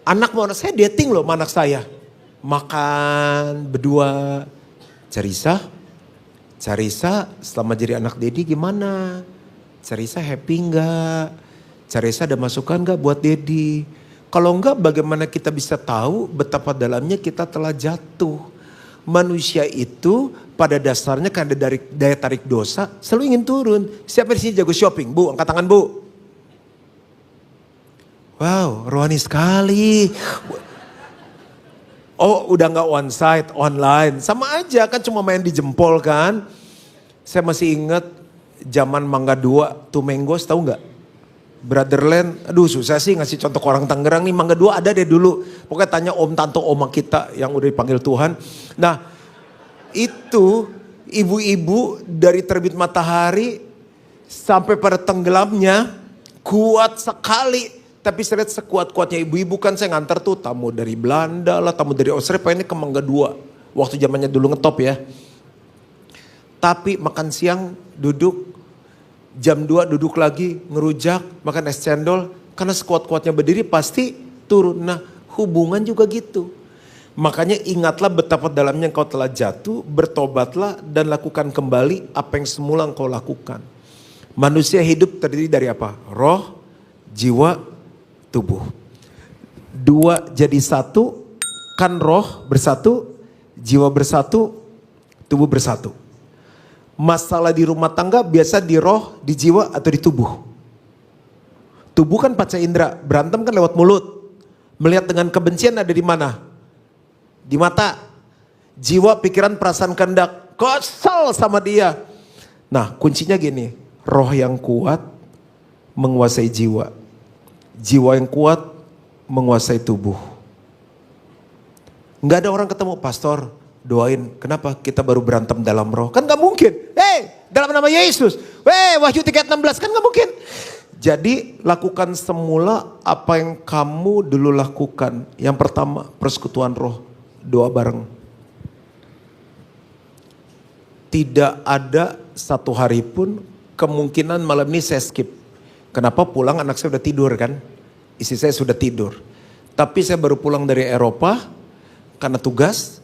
anak mau, saya dating loh sama anak saya. Makan berdua. Carissa selama jadi anak Dedi gimana? Carissa happy enggak? Carissa ada masukan enggak buat Dedi? Kalau enggak bagaimana kita bisa tahu betapa dalamnya kita telah jatuh. Manusia itu pada dasarnya karena dari daya tarik dosa selalu ingin turun. Siapa di sini jago shopping? Bu, angkat tangan bu. Wow, rohani sekali. Oh udah gak one side, online. Sama aja kan cuma main di jempol kan. Saya masih ingat zaman Mangga 2, Tumengos, tahu nggak? Brotherland, aduh susah sih ngasih contoh ke orang Tangerang nih. Mangga 2 ada deh dulu. Pokoknya tanya om, tante, oma kita yang udah dipanggil Tuhan. Nah itu ibu-ibu dari terbit matahari sampai pada tenggelamnya kuat sekali. Tapi saya lihat sekuat-kuatnya ibu-ibu kan saya ngantar tuh tamu dari Belanda lah, tamu dari Australia, pengennya ke Mangga 2. Waktu zamannya dulu ngetop ya. Tapi makan siang duduk. Jam 2 duduk lagi, ngerujak, makan es cendol. Karena sekuat-kuatnya berdiri pasti turun. Nah hubungan juga gitu. Makanya ingatlah betapa dalamnya engkau telah jatuh, bertobatlah dan lakukan kembali apa yang semula engkau lakukan. Manusia hidup terdiri dari apa? Roh, jiwa, tubuh. Dua jadi satu, kan roh bersatu, jiwa bersatu, tubuh bersatu. Masalah di rumah tangga biasa di roh, di jiwa atau di tubuh. Tubuh kan panca indera, berantem kan lewat mulut. Melihat dengan kebencian ada di mana? Di mata. Jiwa, pikiran, perasaan, kehendak. Kesel sama dia. Nah kuncinya gini, roh yang kuat menguasai jiwa. Jiwa yang kuat menguasai tubuh. Nggak ada orang ketemu, pastor doain, kenapa kita baru berantem dalam roh? Kan gak mungkin. Dalam nama Yesus. Wahyu 3:16 kan gak mungkin. Jadi lakukan semula apa yang kamu dulu lakukan. Yang pertama persekutuan roh, doa bareng. Tidak ada satu hari pun kemungkinan malam ini saya skip. Kenapa? Pulang anak saya udah tidur kan. Istri saya sudah tidur. Tapi saya baru pulang dari Eropa karena tugas.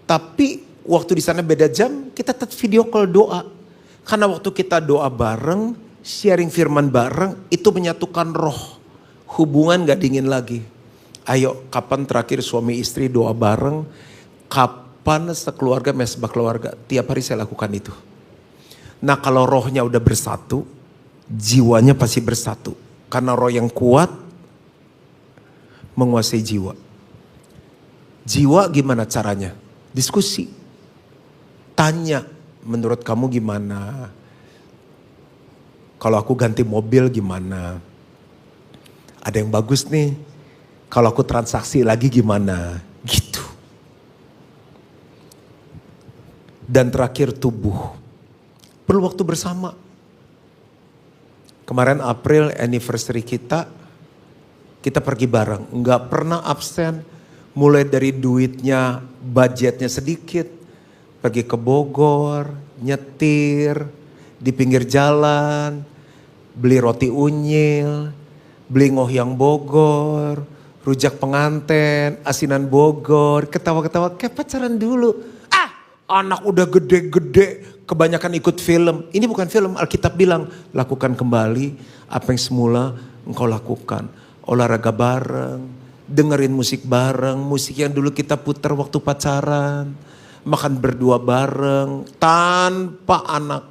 Tapi waktu di sana beda jam, kita tetap video call doa. Karena waktu kita doa bareng, sharing firman bareng, itu menyatukan roh. Hubungan gak dingin lagi. Ayo, kapan terakhir suami istri doa bareng? Kapan sekeluarga mesbah keluarga? Tiap hari saya lakukan itu. Nah kalau rohnya udah bersatu, jiwanya pasti bersatu. Karena roh yang kuat menguasai jiwa. Jiwa gimana caranya? Diskusi, tanya menurut kamu gimana, kalau aku ganti mobil gimana, ada yang bagus nih, kalau aku transaksi lagi gimana, gitu. Dan terakhir tubuh, perlu waktu bersama. Kemarin April anniversary kita pergi bareng, nggak pernah absen. Mulai dari duitnya, budgetnya sedikit, pergi ke Bogor, nyetir, di pinggir jalan, beli roti unyil, beli ngohyang Bogor, rujak penganten, asinan Bogor, ketawa-ketawa kayak pacaran dulu. Anak udah gede-gede, kebanyakan ikut film. Ini bukan film, Alkitab bilang, lakukan kembali apa yang semula engkau lakukan. Olahraga bareng. Dengerin musik bareng, musik yang dulu kita putar waktu pacaran. Makan berdua bareng, tanpa anak.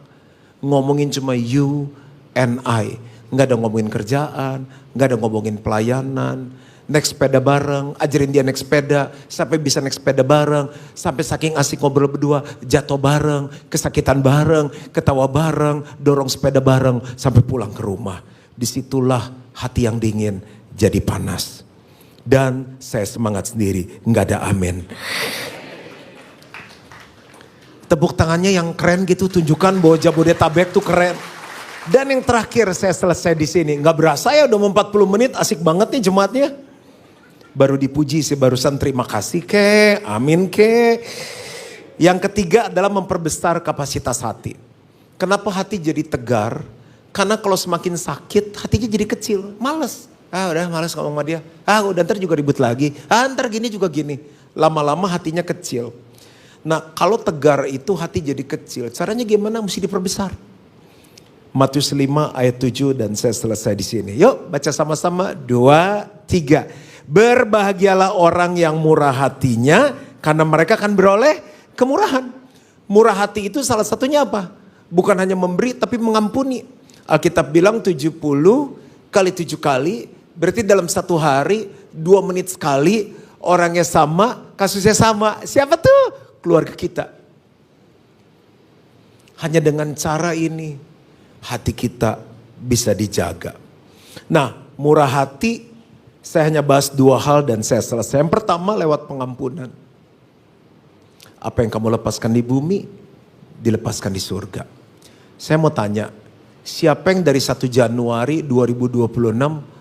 Ngomongin cuma you and I. Gak ada ngomongin kerjaan, gak ada ngomongin pelayanan. Naik sepeda bareng, ajarin dia naik sepeda. Sampai bisa naik sepeda bareng. Sampai saking asik ngobrol berdua, jatuh bareng, kesakitan bareng, ketawa bareng, dorong sepeda bareng. Sampai pulang ke rumah. Disitulah hati yang dingin jadi panas. Dan saya semangat sendiri, nggak ada amin. Tepuk tangannya yang keren gitu, tunjukkan bahwa Jabodetabek tuh keren. Dan yang terakhir saya selesai di sini, nggak berasa ya udah 40 menit, asik banget nih jemaatnya. Baru dipuji sih barusan, terima kasih ke, amin ke. Yang ketiga adalah memperbesar kapasitas hati. Kenapa hati jadi tegar? Karena kalau semakin sakit hatinya jadi kecil, males. Udah malas ngomong sama dia. Udah ntar juga ribut lagi. Ntar gini juga gini. Lama-lama hatinya kecil. Nah kalau tegar itu hati jadi kecil. Caranya gimana? Mesti diperbesar. Matius 5 ayat 7 dan saya selesai di sini. Yuk baca sama-sama 2, 3. Berbahagialah orang yang murah hatinya karena mereka akan beroleh kemurahan. Murah hati itu salah satunya apa? Bukan hanya memberi tapi mengampuni. Alkitab bilang 70 kali 7 kali. Berarti dalam satu hari 2 menit sekali orangnya sama, kasusnya sama. Siapa tuh? Keluarga kita. Hanya dengan cara ini hati kita bisa dijaga. Nah, murah hati saya hanya bahas 2 hal dan saya selesai. Yang pertama lewat pengampunan. Apa yang kamu lepaskan di bumi, dilepaskan di surga. Saya mau tanya, siapa yang dari 1 Januari 2026,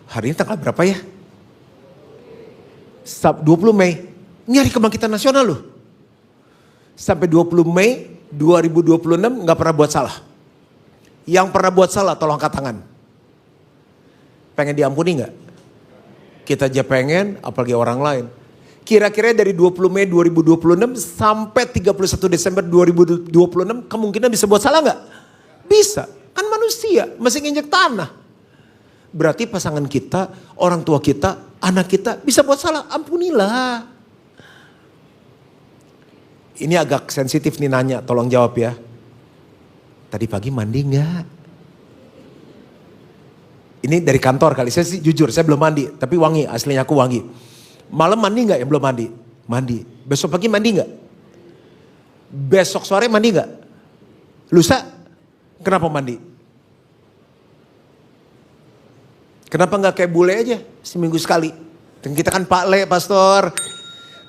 hari ini tanggal berapa ya? 20 Mei, ini hari kebangkitan nasional loh. Sampai 20 Mei 2026 gak pernah buat salah. Yang pernah buat salah tolong angkat tangan. Pengen diampuni gak? Kita aja pengen, apalagi orang lain. Kira-kira dari 20 Mei 2026 sampai 31 Desember 2026 kemungkinan bisa buat salah gak? Bisa, kan manusia masih nginjek tanah. Berarti pasangan kita, orang tua kita, anak kita bisa buat salah, ampunilah. Ini agak sensitif nih nanya, tolong jawab ya. Tadi pagi mandi gak? Ini dari kantor kali, saya sih jujur saya belum mandi, tapi wangi, aslinya aku wangi. Malam mandi gak yang belum mandi? Mandi. Besok pagi mandi gak? Besok sore mandi gak? Lusa? Kenapa mandi? Kenapa gak kayak bule aja seminggu sekali? Dan kita kan Pak Le, pastor.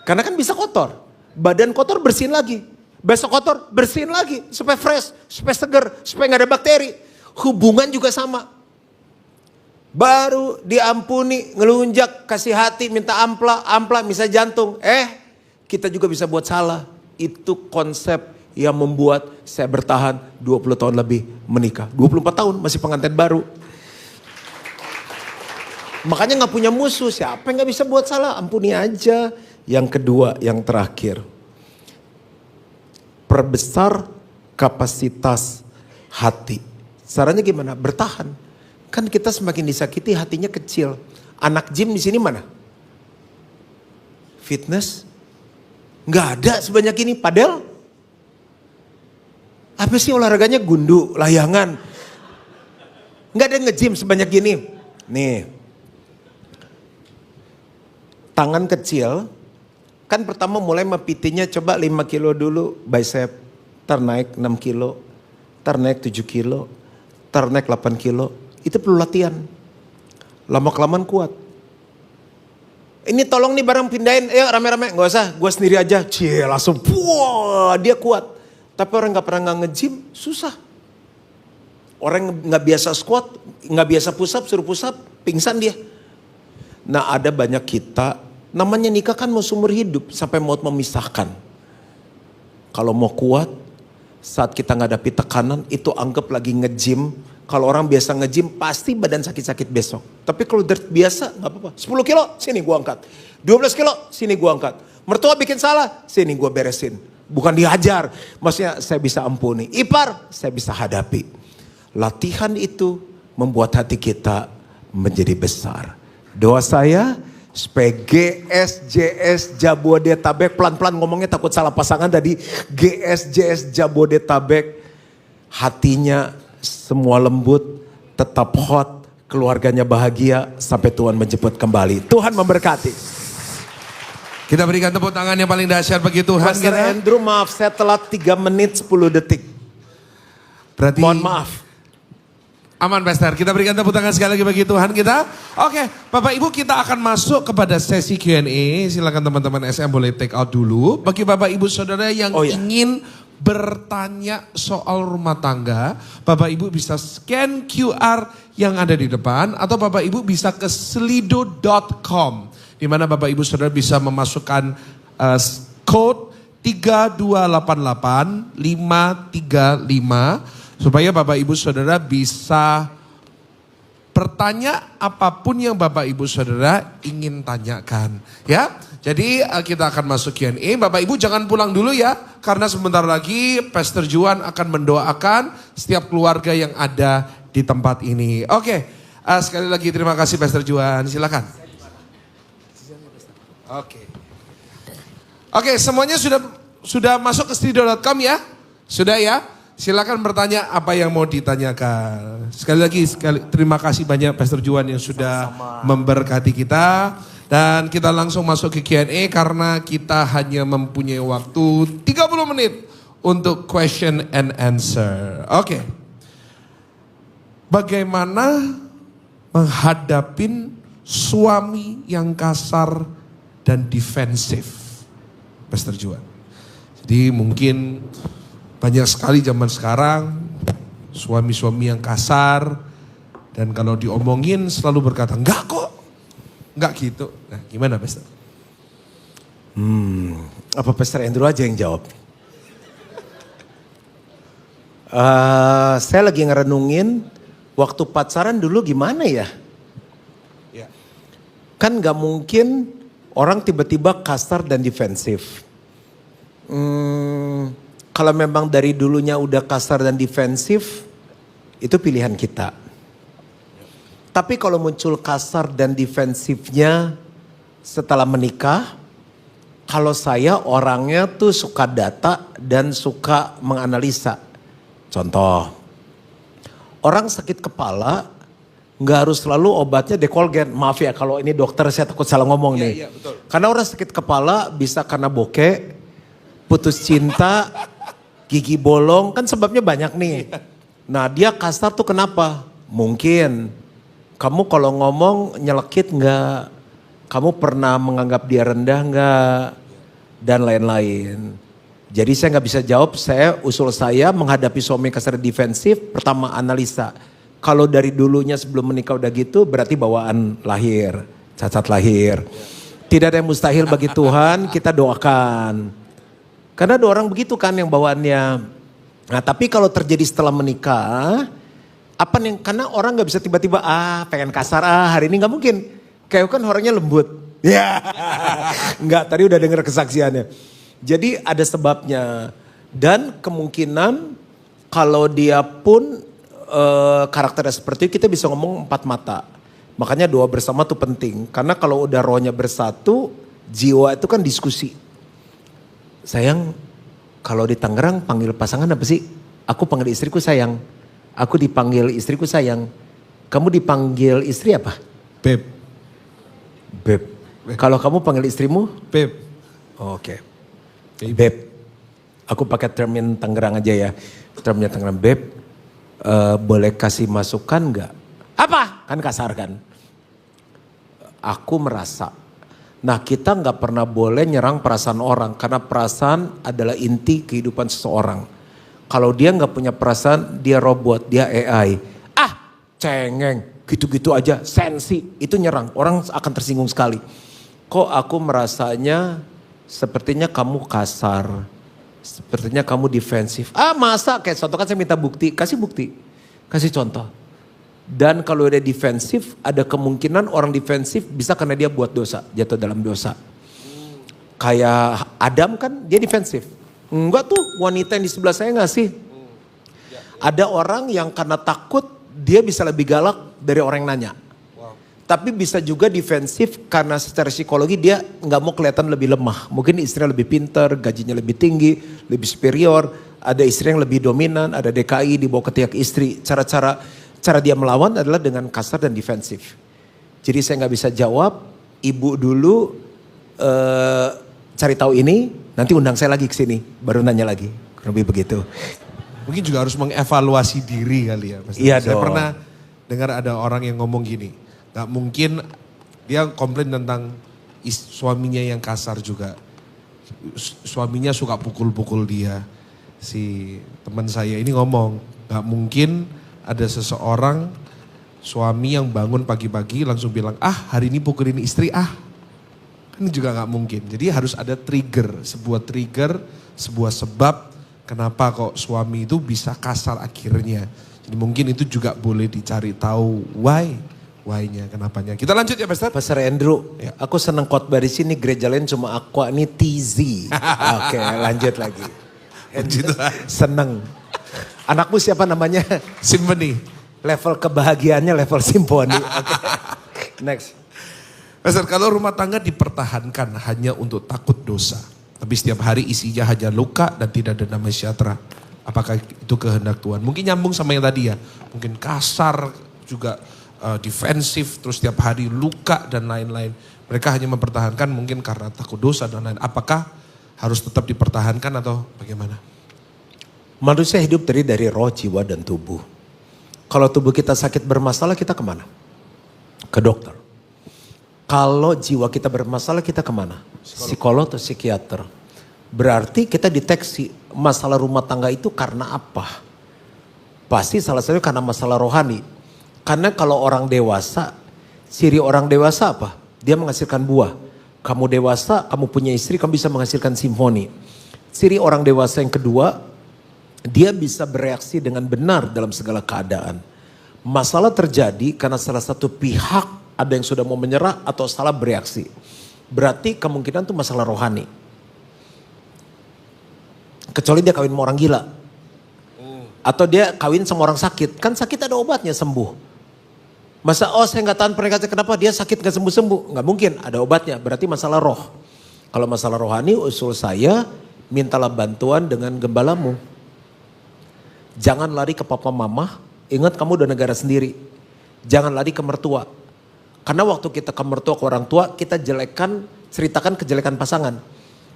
Karena kan bisa kotor. Badan kotor bersihin lagi. Besok kotor bersihin lagi. Supaya fresh, supaya seger, supaya gak ada bakteri. Hubungan juga sama. Baru diampuni, ngelunjak, kasih hati, minta ampla, bisa jantung. Kita juga bisa buat salah. Itu konsep yang membuat saya bertahan 20 tahun lebih menikah. 24 tahun masih pengantin baru. Makanya gak punya musuh, siapa yang gak bisa buat salah, ampuni aja. Yang kedua, yang terakhir. Perbesar kapasitas hati. Caranya gimana? Bertahan. Kan kita semakin disakiti hatinya kecil. Anak gym di sini mana? Fitness? Nggak ada sebanyak ini. Padahal apa sih olahraganya? Gundu, layangan. Nggak ada nge-gym sebanyak gini. Nih. Tangan kecil. Kan pertama mulai mepitinya coba 5 kilo dulu bicep. Ntar naik 6 kilo. Ntar naik 7 kilo. Ntar naik 8 kilo. Itu perlu latihan. Lama-kelamaan kuat. Ini tolong nih barang pindahin. Ayo rame-rame. Gak usah. Gue sendiri aja. Cie langsung. Wah dia kuat. Tapi orang gak pernah nge-gym. Susah. Orang gak biasa squat. Gak biasa push up. Suruh push up. Pingsan dia. Nah ada banyak kita. Namanya nikah kan mau seumur hidup. Sampai maut memisahkan. Kalau mau kuat. Saat kita ngadapi tekanan. Itu anggap lagi nge-gym. Kalau orang biasa nge-gym pasti badan sakit-sakit besok. Tapi kalau dirt biasa gak apa-apa. 10 kilo sini gua angkat. 12 kilo sini gua angkat. Mertua bikin salah sini gua beresin. Bukan dihajar. Maksudnya saya bisa ampuni. Ipar saya bisa hadapi. Latihan itu membuat hati kita menjadi besar. Doa saya supaya GSJS Jabodetabek. Pelan-pelan ngomongnya takut salah pasangan tadi. GSJS Jabodetabek hatinya semua lembut, tetap hot, keluarganya bahagia sampai Tuhan menjemput kembali. Tuhan memberkati. Kita berikan tepuk tangan yang paling dahsyat bagi Tuhan. Pastor Andrew maaf saya telat 3 menit 10 detik. Berarti mohon maaf. Aman Pastor, kita berikan tepuk tangan sekali lagi bagi Tuhan kita. Oke, Bapak Ibu kita akan masuk kepada sesi Q&A. Silakan teman-teman SM boleh take out dulu. Bagi Bapak Ibu Saudara yang ingin bertanya soal rumah tangga, Bapak Ibu bisa scan QR yang ada di depan atau Bapak Ibu bisa ke slido.com di mana Bapak Ibu Saudara bisa memasukkan code 3288535 supaya Bapak Ibu Saudara bisa bertanya apapun yang Bapak Ibu Saudara ingin tanyakan, ya. Jadi kita akan masuk Q&A. Bapak Ibu jangan pulang dulu ya, karena sebentar lagi Pastor Juan akan mendoakan setiap keluarga yang ada di tempat ini. Oke, sekali lagi terima kasih Pastor Juan, silakan. Oke, semuanya sudah masuk ke studio.com ya, sudah ya. Silakan bertanya apa yang mau ditanyakan. Sekali lagi terima kasih banyak Pastor Juan yang sudah memberkati kita. Dan kita langsung masuk ke Q&A karena kita hanya mempunyai waktu 30 menit untuk question and answer. Oke. Bagaimana menghadapin suami yang kasar dan defensif? Pastor Juan. Jadi mungkin banyak sekali zaman sekarang suami-suami yang kasar dan kalau diomongin selalu berkata, enggak kok, enggak gitu. Nah gimana Pastor? Apa Pastor Andrew aja yang jawab? Saya lagi ngerenungin waktu pacaran dulu gimana ya? Ya. Kan gak mungkin orang tiba-tiba kasar dan defensif. Kalau memang dari dulunya udah kasar dan defensif, itu pilihan kita. Tapi kalau muncul kasar dan defensifnya setelah menikah, kalau saya orangnya tuh suka data dan suka menganalisa. Contoh, orang sakit kepala nggak harus selalu obatnya Decolgen. Maaf ya kalau ini dokter saya takut salah ngomong nih. Iya, betul. Karena orang sakit kepala bisa karena bokeh, putus cinta, gigi bolong, kan sebabnya banyak nih. Nah dia kasar tuh kenapa? Mungkin kamu kalau ngomong nyelekit nggak? Kamu pernah menganggap dia rendah nggak? Dan lain-lain. Jadi saya nggak bisa jawab, usul saya menghadapi suami kasar defensif, pertama analisa. Kalau dari dulunya sebelum menikah udah gitu, berarti bawaan lahir, cacat lahir. Tidak ada yang mustahil bagi Tuhan, kita doakan. Karena ada orang begitu kan yang bawaannya. Nah tapi kalau terjadi setelah menikah, apa nih? Karena orang nggak bisa tiba-tiba pengen kasar hari ini nggak mungkin. Kayak kan orangnya lembut. Ya, nggak tadi udah dengar kesaksiannya. Jadi ada sebabnya dan kemungkinan kalau dia pun karakternya seperti itu kita bisa ngomong empat mata. Makanya doa bersama tuh penting karena kalau udah rohnya bersatu, jiwa itu kan diskusi. Sayang, kalau di Tangerang panggil pasangan apa sih? Aku panggil istriku sayang. Aku dipanggil istriku sayang. Kamu dipanggil istri apa? Beb. Beb. Kalau kamu panggil istrimu? Beb. Oke. Beb. Aku pakai termin Tangerang aja ya. Termnya Tangerang. Beb, boleh kasih masukan nggak? Apa? Kan kasar kan? Aku merasa. Nah kita nggak pernah boleh nyerang perasaan orang. Karena perasaan adalah inti kehidupan seseorang. Kalau dia nggak punya perasaan, dia robot, dia AI. Cengeng, gitu-gitu aja, sensi. Itu nyerang, orang akan tersinggung sekali. Kok aku merasanya sepertinya kamu kasar. Sepertinya kamu defensif. Masa kayak contoh kan saya minta bukti. Kasih bukti, kasih contoh. Dan kalau dia defensif, ada kemungkinan orang defensif bisa karena dia buat dosa, jatuh dalam dosa. Kayak Adam kan dia defensif. Enggak tuh wanita yang di sebelah saya ngasih. Ada orang yang karena takut dia bisa lebih galak dari orang yang nanya. Tapi bisa juga defensif karena secara psikologi dia nggak mau kelihatan lebih lemah. Mungkin istrinya lebih pintar, gajinya lebih tinggi, lebih superior. Ada istri yang lebih dominan, ada DKI di bawah ketiak istri. Cara dia melawan adalah dengan kasar dan defensif. Jadi saya nggak bisa jawab. Ibu dulu cari tahu ini, nanti undang saya lagi ke sini, baru nanya lagi. Kurang lebih begitu. Mungkin juga harus mengevaluasi diri kali ya. Iya Saya dong. pernah dengar ada orang yang ngomong gini, gak mungkin dia komplain tentang suaminya yang kasar juga. Suaminya suka pukul-pukul dia. Si teman saya ini ngomong, gak mungkin ada seseorang suami yang bangun pagi-pagi langsung bilang, hari ini pukulin istri Kan juga gak mungkin. Jadi harus ada trigger, sebuah sebab kenapa kok suami itu bisa kasar akhirnya. Jadi mungkin itu juga boleh dicari tahu why-nya, kenapanya. Kita lanjut ya Pastor. Pastor Andrew, ya. Aku seneng khotbah di sini, gereja lain cuma Aqua, ini TZ. Oke, lanjut lagi. Seneng. Anakmu siapa namanya? Symphony. Level kebahagiaannya level simfoni. Okay. Next. Pastor, kalau rumah tangga dipertahankan hanya untuk takut dosa, tapi setiap hari isinya hanya luka dan tidak ada damai sejahtera, apakah itu kehendak Tuhan? Mungkin nyambung sama yang tadi ya, mungkin kasar juga defensif, terus setiap hari luka dan lain-lain. Mereka hanya mempertahankan mungkin karena takut dosa dan lain. Apakah harus tetap dipertahankan atau bagaimana? Manusia hidup terdiri dari roh, jiwa, dan tubuh. Kalau tubuh kita sakit bermasalah, kita kemana? Ke dokter. Kalau jiwa kita bermasalah, kita kemana? Psikolog atau psikiater. Berarti kita deteksi masalah rumah tangga itu karena apa? Pasti salah satunya karena masalah rohani. Karena kalau orang dewasa, ciri orang dewasa apa? Dia menghasilkan buah. Kamu dewasa, kamu punya istri, kamu bisa menghasilkan simfoni. Ciri orang dewasa yang kedua, dia bisa bereaksi dengan benar dalam segala keadaan. Masalah terjadi karena salah satu pihak ada yang sudah mau menyerah atau salah bereaksi. Berarti kemungkinan itu masalah rohani. Kecuali dia kawin sama orang gila. Atau dia kawin sama orang sakit. Kan sakit ada obatnya sembuh. Masa saya nggak tahan pernikahan, kenapa dia sakit nggak sembuh-sembuh? Nggak mungkin, ada obatnya. Berarti masalah roh. Kalau masalah rohani, usul saya mintalah bantuan dengan gembalamu. Jangan lari ke papa mama, ingat kamu udah negara sendiri. Jangan lari ke mertua. Karena waktu kita ke mertua, ke orang tua, kita ceritakan kejelekan pasangan.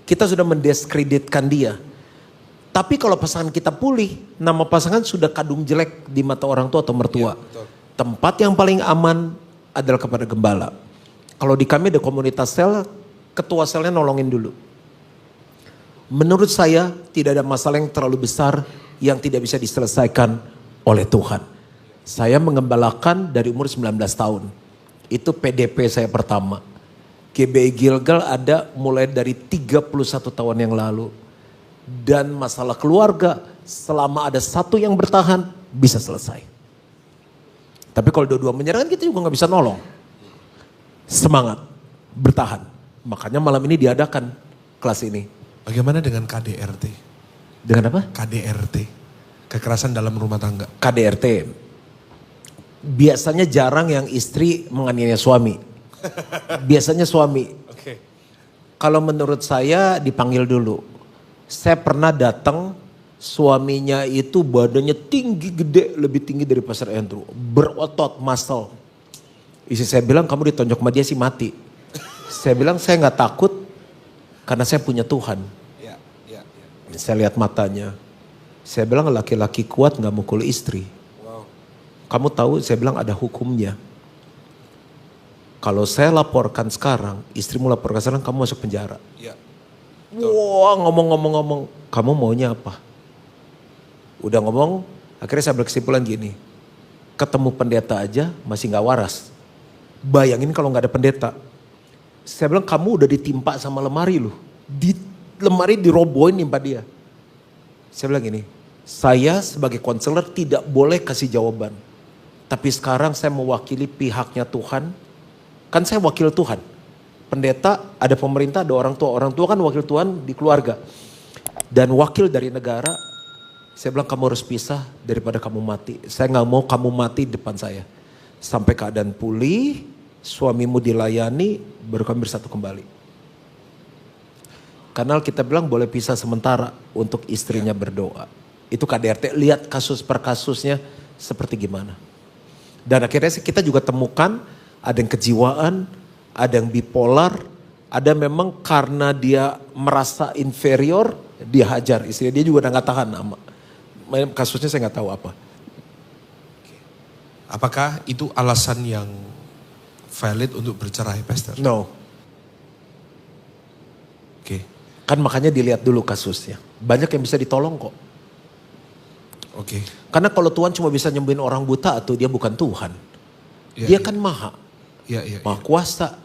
Kita sudah mendiskreditkan dia. Tapi kalau pasangan kita pulih, nama pasangan sudah kadung jelek di mata orang tua atau mertua. Ya, tempat yang paling aman adalah kepada gembala. Kalau di kami ada komunitas sel, ketua selnya nolongin dulu. Menurut saya tidak ada masalah yang terlalu besar yang tidak bisa diselesaikan oleh Tuhan. Saya mengembalakan dari umur 19 tahun. Itu PDP saya pertama. GBI Gilgal ada mulai dari 31 tahun yang lalu. Dan masalah keluarga selama ada satu yang bertahan bisa selesai. Tapi kalau dua-dua menyerah kan kita juga gak bisa nolong. Semangat, bertahan. Makanya malam ini diadakan kelas ini. Bagaimana dengan KDRT? Dengan apa? KDRT, kekerasan dalam rumah tangga. KDRT, biasanya jarang yang istri menganiaya suami. Biasanya suami. Oke. Kalau menurut saya dipanggil dulu. Saya pernah datang, suaminya itu badannya tinggi gede, lebih tinggi dari Pastor Andrew. Berotot, muscle. Istri saya bilang, kamu ditonjok sama dia sih mati. Saya bilang, saya gak takut karena saya punya Tuhan. Ya. Saya lihat matanya. Saya bilang laki-laki kuat gak mukul istri. Wow. Kamu tahu, saya bilang ada hukumnya. Kalau saya laporkan sekarang, istrimu laporkan sekarang, kamu masuk penjara. Ya. Wah, ngomong-ngomong, kamu maunya apa? Udah ngomong, akhirnya saya berkesimpulan gini. Ketemu pendeta aja masih gak waras. Bayangin kalau gak ada pendeta. Saya bilang kamu udah ditimpa sama lemari loh. Di lemari dirobohin nimpa dia. Saya bilang gini, saya sebagai konselor tidak boleh kasih jawaban. Tapi sekarang saya mewakili pihaknya Tuhan. Kan saya wakil Tuhan. Pendeta, ada pemerintah, ada orang tua. Orang tua kan wakil Tuhan di keluarga. Dan wakil dari negara, saya bilang kamu harus pisah daripada kamu mati. Saya gak mau kamu mati di depan saya. Sampai keadaan pulih, suamimu dilayani, baru kami bersatu kembali. Karena kita bilang boleh pisah sementara untuk istrinya berdoa. Itu KDRT, lihat kasus per kasusnya seperti gimana. Dan akhirnya kita juga temukan ada yang kejiwaan, ada yang bipolar, ada memang karena dia merasa inferior, dia hajar istrinya. Dia juga udah gak tahan sama. Kasusnya saya gak tahu apa. Apakah itu alasan yang valid untuk bercerai, Pastor? No. Oke. Kan makanya dilihat dulu kasusnya. Banyak yang bisa ditolong kok. Oke. Karena kalau Tuhan cuma bisa nyembuhin orang buta atau dia bukan Tuhan. Dia kan maha. Maha kuasa.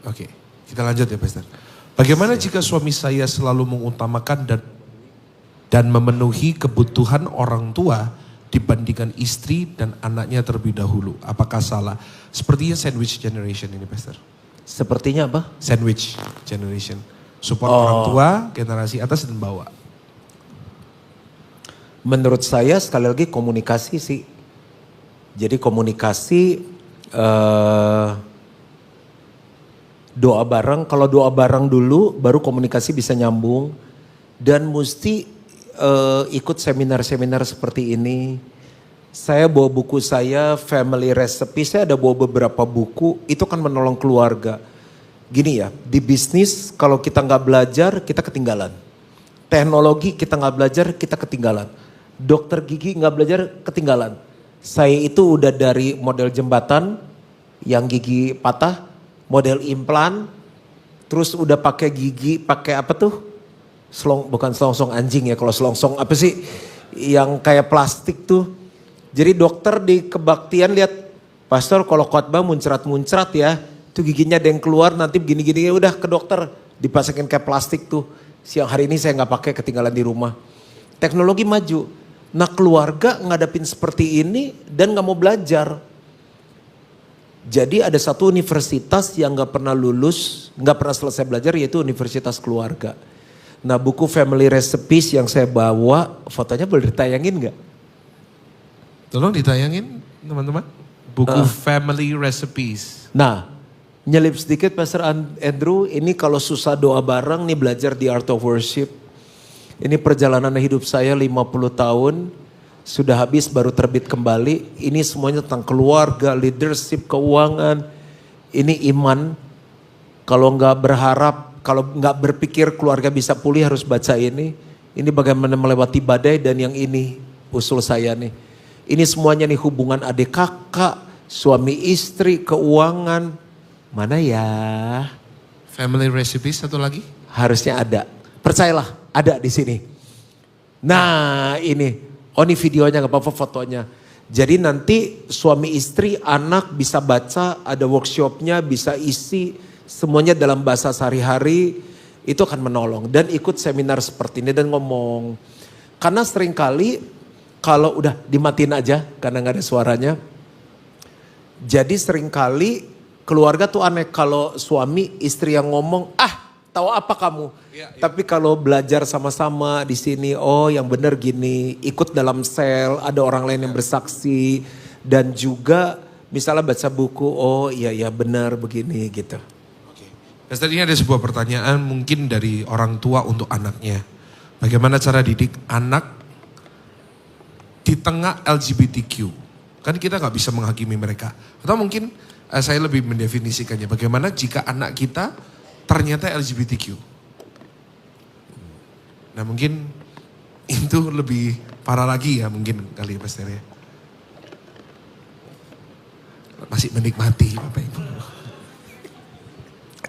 Oke, kita lanjut ya Pastor. Bagaimana jika suami saya selalu mengutamakan dan memenuhi kebutuhan orang tua dibandingkan istri dan anaknya terlebih dahulu? Apakah salah? Sepertinya sandwich generation ini Pastor. Sepertinya apa? Sandwich generation. Support orang tua, generasi atas dan bawah. Menurut saya sekali lagi komunikasi sih. Jadi komunikasi doa bareng. Kalau doa bareng dulu baru komunikasi bisa nyambung. Dan mesti ikut seminar-seminar seperti ini. Saya bawa buku saya Family Recipe. Saya ada bawa beberapa buku. Itu kan menolong keluarga. Gini ya, di bisnis kalau kita nggak belajar kita ketinggalan. Teknologi kita nggak belajar, kita ketinggalan. Dokter gigi nggak belajar, ketinggalan. Saya itu udah dari model jembatan yang gigi patah, model implan, terus udah pakai gigi, pakai apa tuh? Bukan selongsong anjing ya, kalau selongsong apa sih? Yang kayak plastik tuh. Jadi dokter di kebaktian lihat, pastor kalau khotbah muncrat-muncrat ya, tuh giginya ada yang keluar nanti begini-gini, ya udah ke dokter dipasangin kayak plastik tuh. Siang hari ini saya nggak pakai, ketinggalan di rumah. Teknologi maju. Nah keluarga ngadapin seperti ini dan nggak mau belajar. Jadi ada satu universitas yang nggak pernah lulus, nggak pernah selesai belajar, yaitu Universitas Keluarga. Nah buku Family Recipes yang saya bawa, fotonya boleh ditayangin nggak? Tolong ditayangin teman-teman. Buku Family Recipes. Nah nyelip sedikit Pastor Andrew, ini kalau susah doa bareng nih belajar di Art of Worship. Ini perjalanan hidup saya 50 tahun, sudah habis baru terbit kembali. Ini semuanya tentang keluarga, leadership, keuangan. Ini iman. Kalau nggak berharap, kalau nggak berpikir keluarga bisa pulih harus baca ini. Ini bagaimana melewati badai dan yang ini usul saya nih. Ini semuanya nih hubungan adik kakak, suami istri, keuangan. Mana ya? Family Recipes satu lagi? Harusnya ada. Percayalah, ada di sini. Nah ini, oh ini videonya gak apa-apa fotonya. Jadi nanti suami istri, anak bisa baca, ada workshopnya, bisa isi. Semuanya dalam bahasa sehari-hari, itu akan menolong. Dan ikut seminar seperti ini dan ngomong. Karena seringkali kalau udah dimatiin aja karena gak ada suaranya. Jadi seringkali keluarga tuh aneh kalau suami istri yang ngomong, tahu apa kamu? Ya. Tapi kalau belajar sama-sama di sini, oh yang benar gini, ikut dalam sel, ada orang lain yang bersaksi dan juga misalnya baca buku, oh iya benar begini gitu. Oke. Pastor, ini ada sebuah pertanyaan mungkin dari orang tua untuk anaknya. Bagaimana cara didik anak di tengah LGBTQ? Kan kita nggak bisa menghakimi mereka. Atau mungkin saya lebih mendefinisikannya, bagaimana jika anak kita ternyata LGBTQ. Nah mungkin itu lebih parah lagi ya mungkin kali ya Pastor ya. Masih menikmati Bapak Ibu.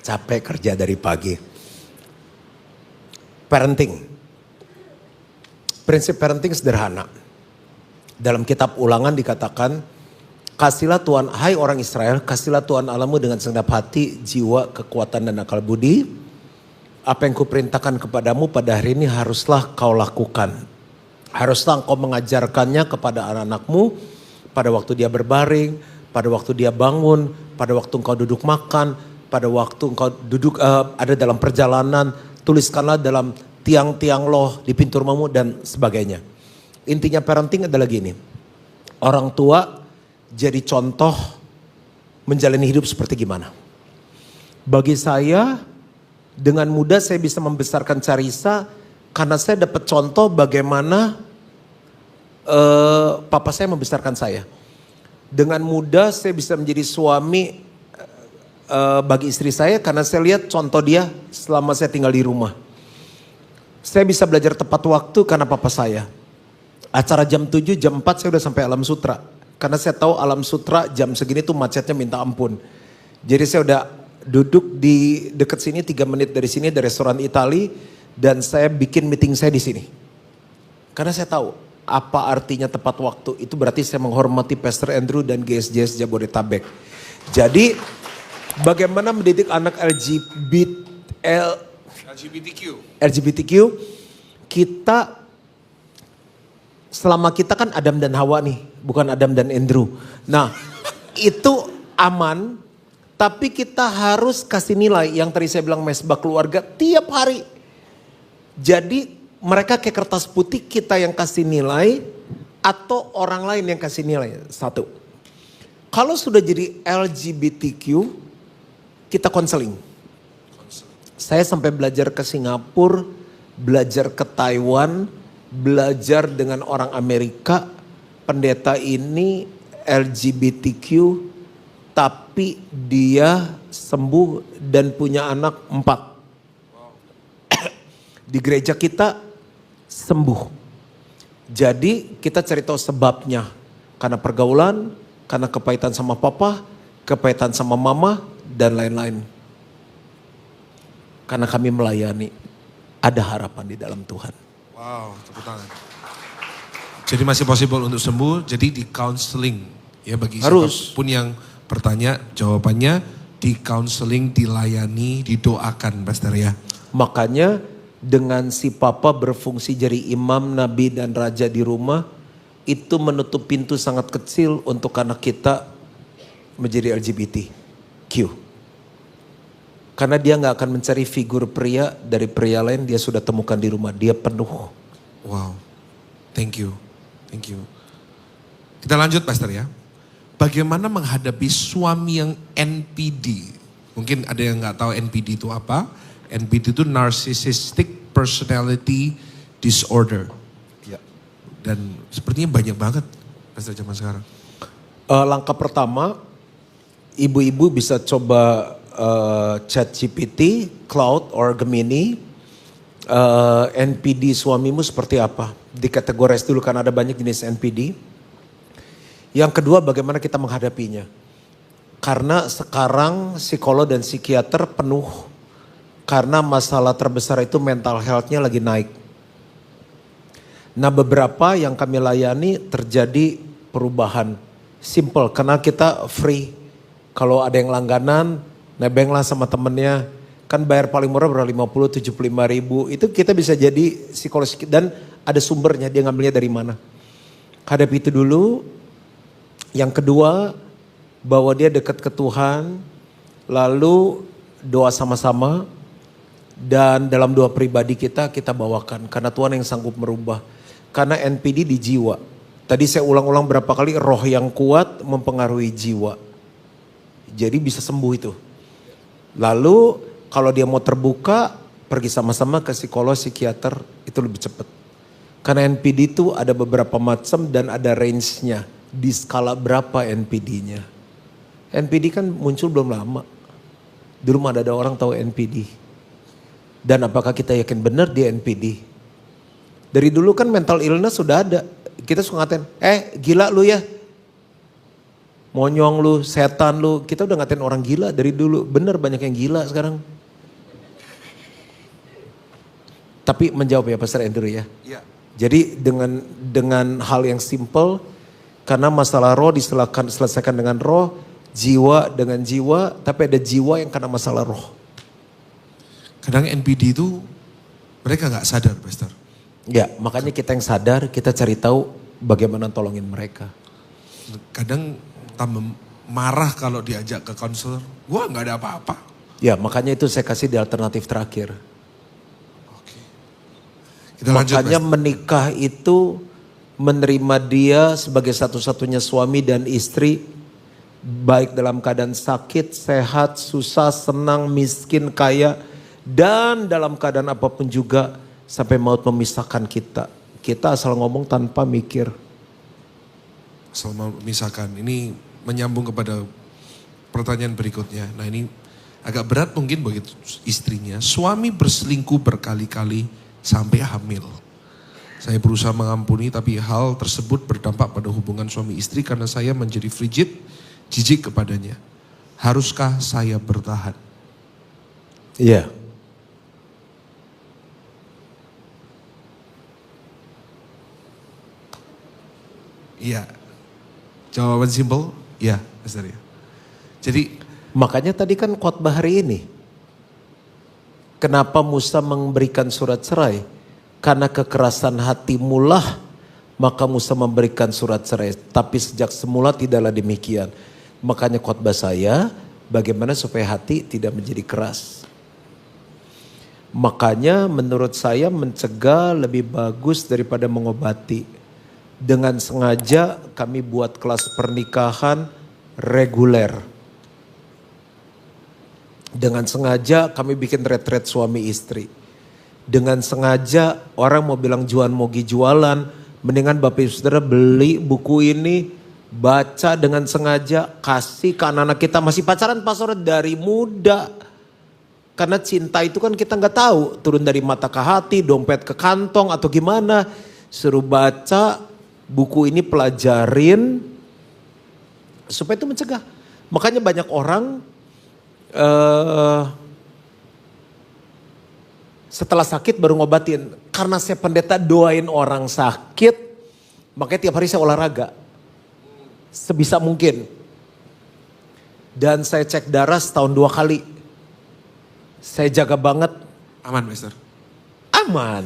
Capek kerja dari pagi. Parenting. Prinsip parenting sederhana. Dalam kitab Ulangan dikatakan, kasihlah Tuhan, hai orang Israel, kasihlah Tuhan Allahmu dengan segenap hati, jiwa, kekuatan dan akal budi. Apa yang kuperintahkan kepadamu pada hari ini haruslah kau lakukan. Haruslah engkau mengajarkannya kepada anak-anakmu pada waktu dia berbaring, pada waktu dia bangun, pada waktu engkau duduk makan, pada waktu engkau duduk ada dalam perjalanan, tuliskanlah dalam tiang-tiang loh di pintu rumahmu dan sebagainya. Intinya parenting adalah gini, orang tua jadi contoh menjalani hidup seperti gimana. Bagi saya dengan mudah saya bisa membesarkan Carissa karena saya dapat contoh bagaimana papa saya membesarkan saya. Dengan mudah saya bisa menjadi suami bagi istri saya karena saya lihat contoh dia selama saya tinggal di rumah. Saya bisa belajar tepat waktu karena papa saya. Acara jam 7, jam 4 saya udah sampai Alam Sutra. Karena saya tahu Alam Sutra jam segini tuh macetnya minta ampun. Jadi saya udah duduk di dekat sini 3 menit dari sini, dari restoran Itali. Dan saya bikin meeting saya di sini. Karena saya tahu apa artinya tepat waktu. Itu berarti saya menghormati Pastor Andrew dan GSJS Jabodetabek. Jadi bagaimana mendidik anak LGBTQ. Kita selama kita kan Adam dan Hawa nih, bukan Adam dan Andrew. Nah, itu aman, tapi kita harus kasih nilai yang tadi saya bilang mesbah keluarga tiap hari. Jadi mereka kayak kertas putih, kita yang kasih nilai atau orang lain yang kasih nilai. Satu. Kalau sudah jadi LGBTQ, kita konseling. Saya sampai belajar ke Singapura, belajar ke Taiwan, belajar dengan orang Amerika, pendeta ini LGBTQ, tapi dia sembuh dan punya anak 4. Di gereja kita sembuh. Jadi kita cari tahu sebabnya. Karena pergaulan, karena kepahitan sama papa, kepahitan sama mama, dan lain-lain. Karena kami melayani, ada harapan di dalam Tuhan. Wow, tepuk tangan. Jadi masih possible untuk sembuh, jadi di counseling. Ya bagi siapapun yang bertanya, jawabannya di counseling, dilayani, didoakan Pastor ya. Makanya dengan si papa berfungsi jadi imam, nabi dan raja di rumah, itu menutup pintu sangat kecil untuk anak kita menjadi LGBTQ. Karena dia gak akan mencari figur pria dari pria lain, dia sudah temukan di rumah, dia penuh. Wow, thank you. Kita lanjut Pastor ya. Bagaimana menghadapi suami yang NPD? Mungkin ada yang gak tahu NPD itu apa. NPD itu Narcissistic Personality Disorder. Ya. Dan sepertinya banyak banget Pastor zaman sekarang. Langkah pertama, ibu-ibu bisa coba ChatGPT, Cloud, or Gemini. NPD suamimu seperti apa? Dikategorize dulu karena ada banyak jenis NPD. Yang kedua, bagaimana kita menghadapinya? Karena sekarang psikolog dan psikiater penuh. Karena masalah terbesar itu mental health-nya lagi naik. Nah beberapa yang kami layani terjadi perubahan. Simple, karena kita free. Kalau ada yang langganan, nebeng lah sama temennya. Kan bayar paling murah berapa? 50-75 ribu. Itu kita bisa jadi psikolog. Dan ada sumbernya, dia ngambilnya dari mana. Hadapi itu dulu. Yang kedua, bawa dia dekat ke Tuhan. Lalu doa sama-sama. Dan dalam doa pribadi kita bawakan. Karena Tuhan yang sanggup merubah. Karena NPD di jiwa. Tadi saya ulang-ulang berapa kali, roh yang kuat mempengaruhi jiwa. Jadi bisa sembuh itu. Lalu kalau dia mau terbuka, pergi sama-sama ke psikolog, psikiater, itu lebih cepat. Karena NPD itu ada beberapa macam dan ada range-nya. Di skala berapa NPD-nya. NPD kan muncul belum lama. Dulu mana ada orang tahu NPD. Dan apakah kita yakin benar dia NPD? Dari dulu kan mental illness sudah ada. Kita suka ngatain, gila lu ya. Monyong lu, setan lu. Kita udah ngatain orang gila dari dulu. Bener banyak yang gila sekarang. Tapi menjawab ya Pastor Andrew ya. Iya. Jadi dengan hal yang simple, karena masalah roh diselesaikan dengan roh, jiwa dengan jiwa, tapi ada jiwa yang kena masalah roh. Kadang NPD itu mereka gak sadar Pastor. Ya makanya kita yang sadar, kita cari tahu bagaimana tolongin mereka. Kadang tambah marah kalau diajak ke konselor, gua gak ada apa-apa. Ya makanya itu saya kasih di alternatif terakhir. Oke. Kita lanjut, Makanya menikah itu menerima dia sebagai satu-satunya suami dan istri. Baik dalam keadaan sakit, sehat, susah, senang, miskin, kaya. Dan dalam keadaan apapun juga sampai maut memisahkan kita. Kita asal ngomong tanpa mikir. Asal memisahkan. Ini menyambung kepada pertanyaan berikutnya. Nah ini agak berat mungkin bagi istrinya. Suami berselingkuh berkali-kali sampai hamil. Saya berusaha mengampuni tapi hal tersebut berdampak pada hubungan suami istri karena saya menjadi frigid, jijik kepadanya. Haruskah saya bertahan? Iya. Iya. Jawaban simpel, iya Pastor ya. Jadi makanya tadi kan khotbah hari ini. Kenapa Musa memberikan surat cerai? Karena kekerasan hati mulah maka Musa memberikan surat cerai. Tapi sejak semula tidaklah demikian. Makanya khotbah saya bagaimana supaya hati tidak menjadi keras. Makanya menurut saya mencegah lebih bagus daripada mengobati. Dengan sengaja kami buat kelas pernikahan reguler. Dengan sengaja kami bikin retret suami istri. Dengan sengaja orang mau bilang Juan Mogi jualan. Mendingan Bapak Ibu Saudara beli buku ini. Baca dengan sengaja kasih ke anak-anak kita. Masih pacaran Pastor dari muda. Karena cinta itu kan kita nggak tahu turun dari mata ke hati, dompet ke kantong atau gimana. Suruh baca buku ini, pelajarin supaya itu mencegah. Makanya banyak orang setelah sakit baru ngobatin. Karena saya pendeta doain orang sakit, makanya tiap hari saya olahraga. Sebisa mungkin. Dan saya cek darah setahun 2 kali. Saya jaga banget. Aman, Pastor? Aman.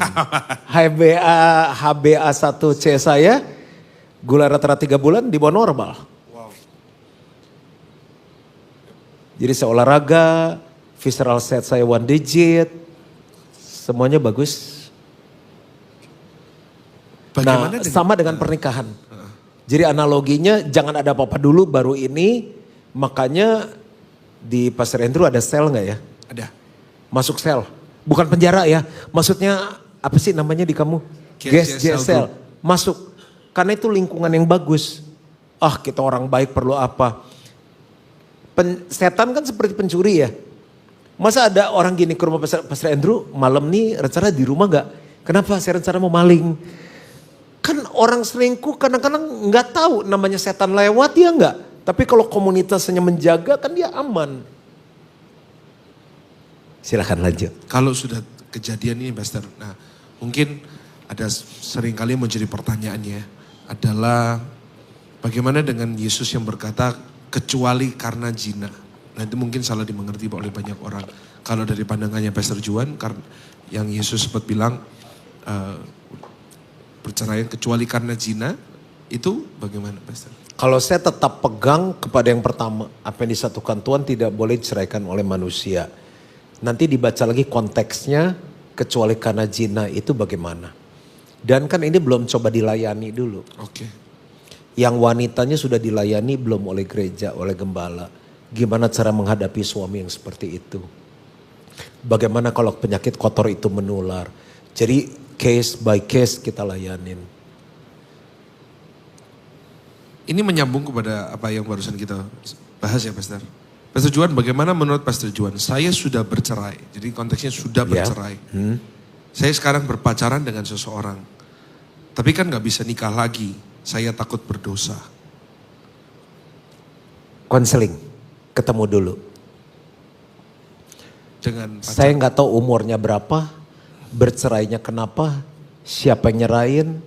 HbA1c saya, gula rata-rata 3 bulan di bawah normal. Wow. Jadi saya olahraga, visceral set saya 1 digit, semuanya bagus. Bagaimana sama dengan pernikahan. Jadi analoginya jangan ada apa-apa dulu baru ini. Makanya di Pastor Andrew ada sel nggak ya? Ada. Masuk sel. Bukan penjara ya. Maksudnya apa sih namanya di kamu? GSJSL. Masuk. Karena itu lingkungan yang bagus. Ah kita orang baik perlu apa? Setan kan seperti pencuri ya. Masa ada orang gini ke rumah Pastor Andrew, malam nih rencana di rumah nggak? Kenapa saya rencana mau maling? Kan orang selingkuh kadang-kadang nggak tahu namanya setan lewat ya nggak. Tapi kalau komunitasnya menjaga kan dia aman. Silakan lanjut. Kalau sudah kejadian ini Pastor, nah mungkin ada seringkali menjadi pertanyaannya adalah bagaimana dengan Yesus yang berkata kecuali karena zina. Nah itu mungkin salah dimengerti oleh banyak orang. Kalau dari pandangannya Pastor Juan, yang Yesus sempat bilang perceraian kecuali karena zina, itu bagaimana Pastor? Kalau saya tetap pegang kepada yang pertama, apa yang disatukan Tuhan tidak boleh diceraikan oleh manusia. Nanti dibaca lagi konteksnya, kecuali karena zina itu bagaimana. Dan kan ini belum coba dilayani dulu. Oke. Yang wanitanya sudah dilayani belum oleh gereja, oleh gembala. Gimana cara menghadapi suami yang seperti itu. Bagaimana kalau penyakit kotor itu menular. Jadi case by case kita layanin. Ini menyambung kepada apa yang barusan kita bahas ya Pastor. Pastor Juan, bagaimana menurut Pastor Juan? Saya sudah bercerai, jadi konteksnya sudah bercerai. Saya sekarang berpacaran dengan seseorang. Tapi kan gak bisa nikah lagi, saya takut berdosa. Konseling, ketemu dulu. Dengan pacar. Saya gak tahu umurnya berapa, bercerainya kenapa, siapa yang nyerahin.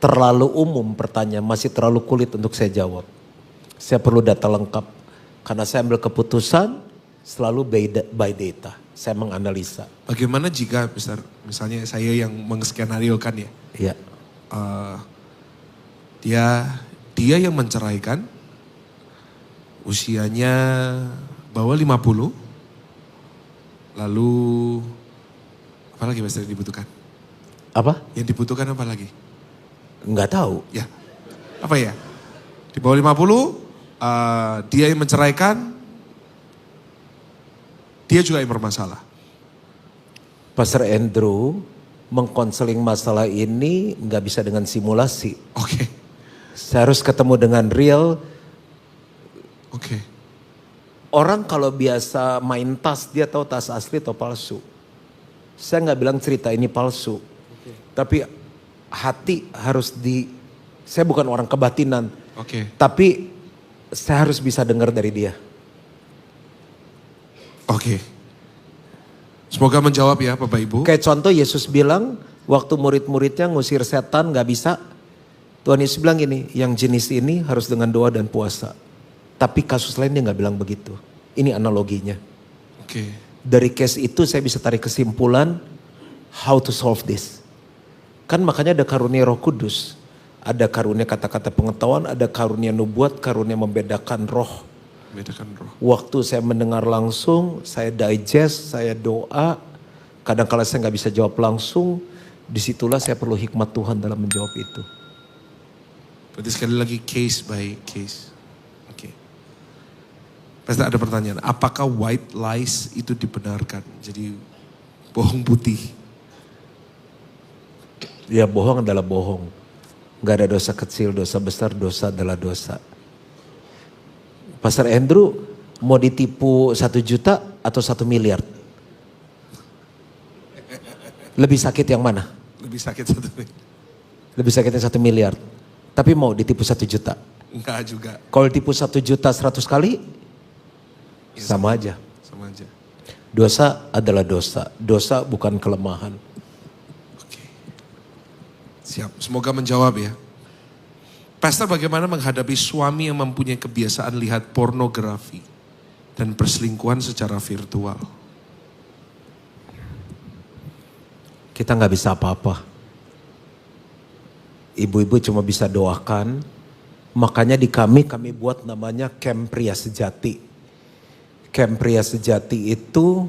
Terlalu umum pertanyaan, masih terlalu kulit untuk saya jawab. Saya perlu data lengkap. Karena saya ambil keputusan selalu by data. Saya menganalisa. Bagaimana jika misalnya saya yang mengeskenariokan ya. Iya. Dia yang menceraikan, usianya bawah 50. Lalu apa lagi Pastor yang dibutuhkan? Apa? Yang dibutuhkan apa lagi? Enggak tahu. Ya, apa ya? Di bawah 50, dia yang menceraikan, dia juga yang bermasalah. Pastor Andrew mengkonseling masalah ini nggak bisa dengan simulasi. Oke. Saya harus ketemu dengan real. Oke. Orang kalau biasa main tas, dia tahu tas asli atau palsu. Saya nggak bilang cerita ini palsu. Tapi hati harus saya bukan orang kebatinan. Oke. Tapi saya harus bisa dengar dari dia. Oke. Semoga menjawab ya Bapak Ibu. Kayak contoh Yesus bilang, waktu murid-muridnya ngusir setan gak bisa. Tuhan Yesus bilang gini, yang jenis ini harus dengan doa dan puasa. Tapi kasus lain dia gak bilang begitu. Ini analoginya. Oke. Dari case itu saya bisa tarik kesimpulan, how to solve this. Kan makanya ada karunia Roh Kudus. Ada karunia kata-kata pengetahuan, ada karunia nubuat, karunia membedakan roh. Membedakan roh. Waktu saya mendengar langsung, saya digest, saya doa. Kadang-kala saya nggak bisa jawab langsung, disitulah saya perlu hikmat Tuhan dalam menjawab itu. Berarti sekali lagi case by case. Oke. Pastor ada pertanyaan, apakah white lies itu dibenarkan? Jadi bohong putih. Ya bohong adalah bohong. Gak ada dosa kecil, dosa besar, dosa adalah dosa. Pastor Andrew Mau ditipu 1 juta atau 1 miliar? Lebih sakit yang mana? Lebih sakit 1 miliar. Lebih sakitnya 1 miliar. Tapi mau ditipu 1 juta? Enggak juga. Kalau ditipu 1 juta 100 kali, Ya, sama aja. Sama aja. Dosa adalah dosa. Dosa bukan kelemahan. Oke. Siap, semoga menjawab ya. Pastor, bagaimana menghadapi suami yang mempunyai kebiasaan lihat pornografi dan perselingkuhan secara virtual? Kita nggak bisa apa-apa. Ibu-ibu cuma bisa doakan. Makanya di kami buat namanya Camp Pria Sejati. Camp Pria Sejati itu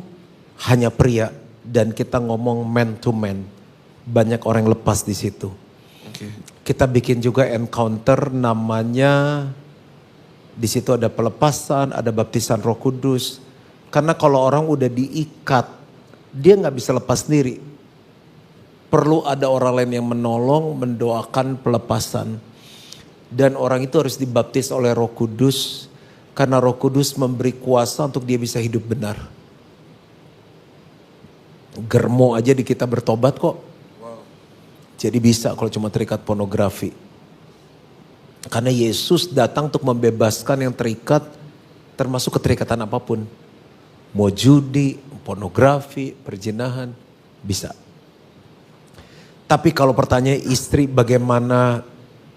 hanya pria dan kita ngomong man to man. Banyak orang yang lepas di situ. Oke. Kita bikin juga encounter namanya, di situ ada pelepasan, ada baptisan Roh Kudus. Karena kalau orang udah diikat, dia nggak bisa lepas sendiri. Perlu ada orang lain yang menolong, mendoakan pelepasan. Dan orang itu harus dibaptis oleh Roh Kudus. Karena Roh Kudus memberi kuasa untuk dia bisa hidup benar. Germo aja di kita bertobat kok. Jadi bisa kalau cuma terikat pornografi. Karena Yesus datang untuk membebaskan yang terikat, termasuk keterikatan apapun. Mau judi, pornografi, perzinahan, bisa. Tapi kalau pertanyaan istri bagaimana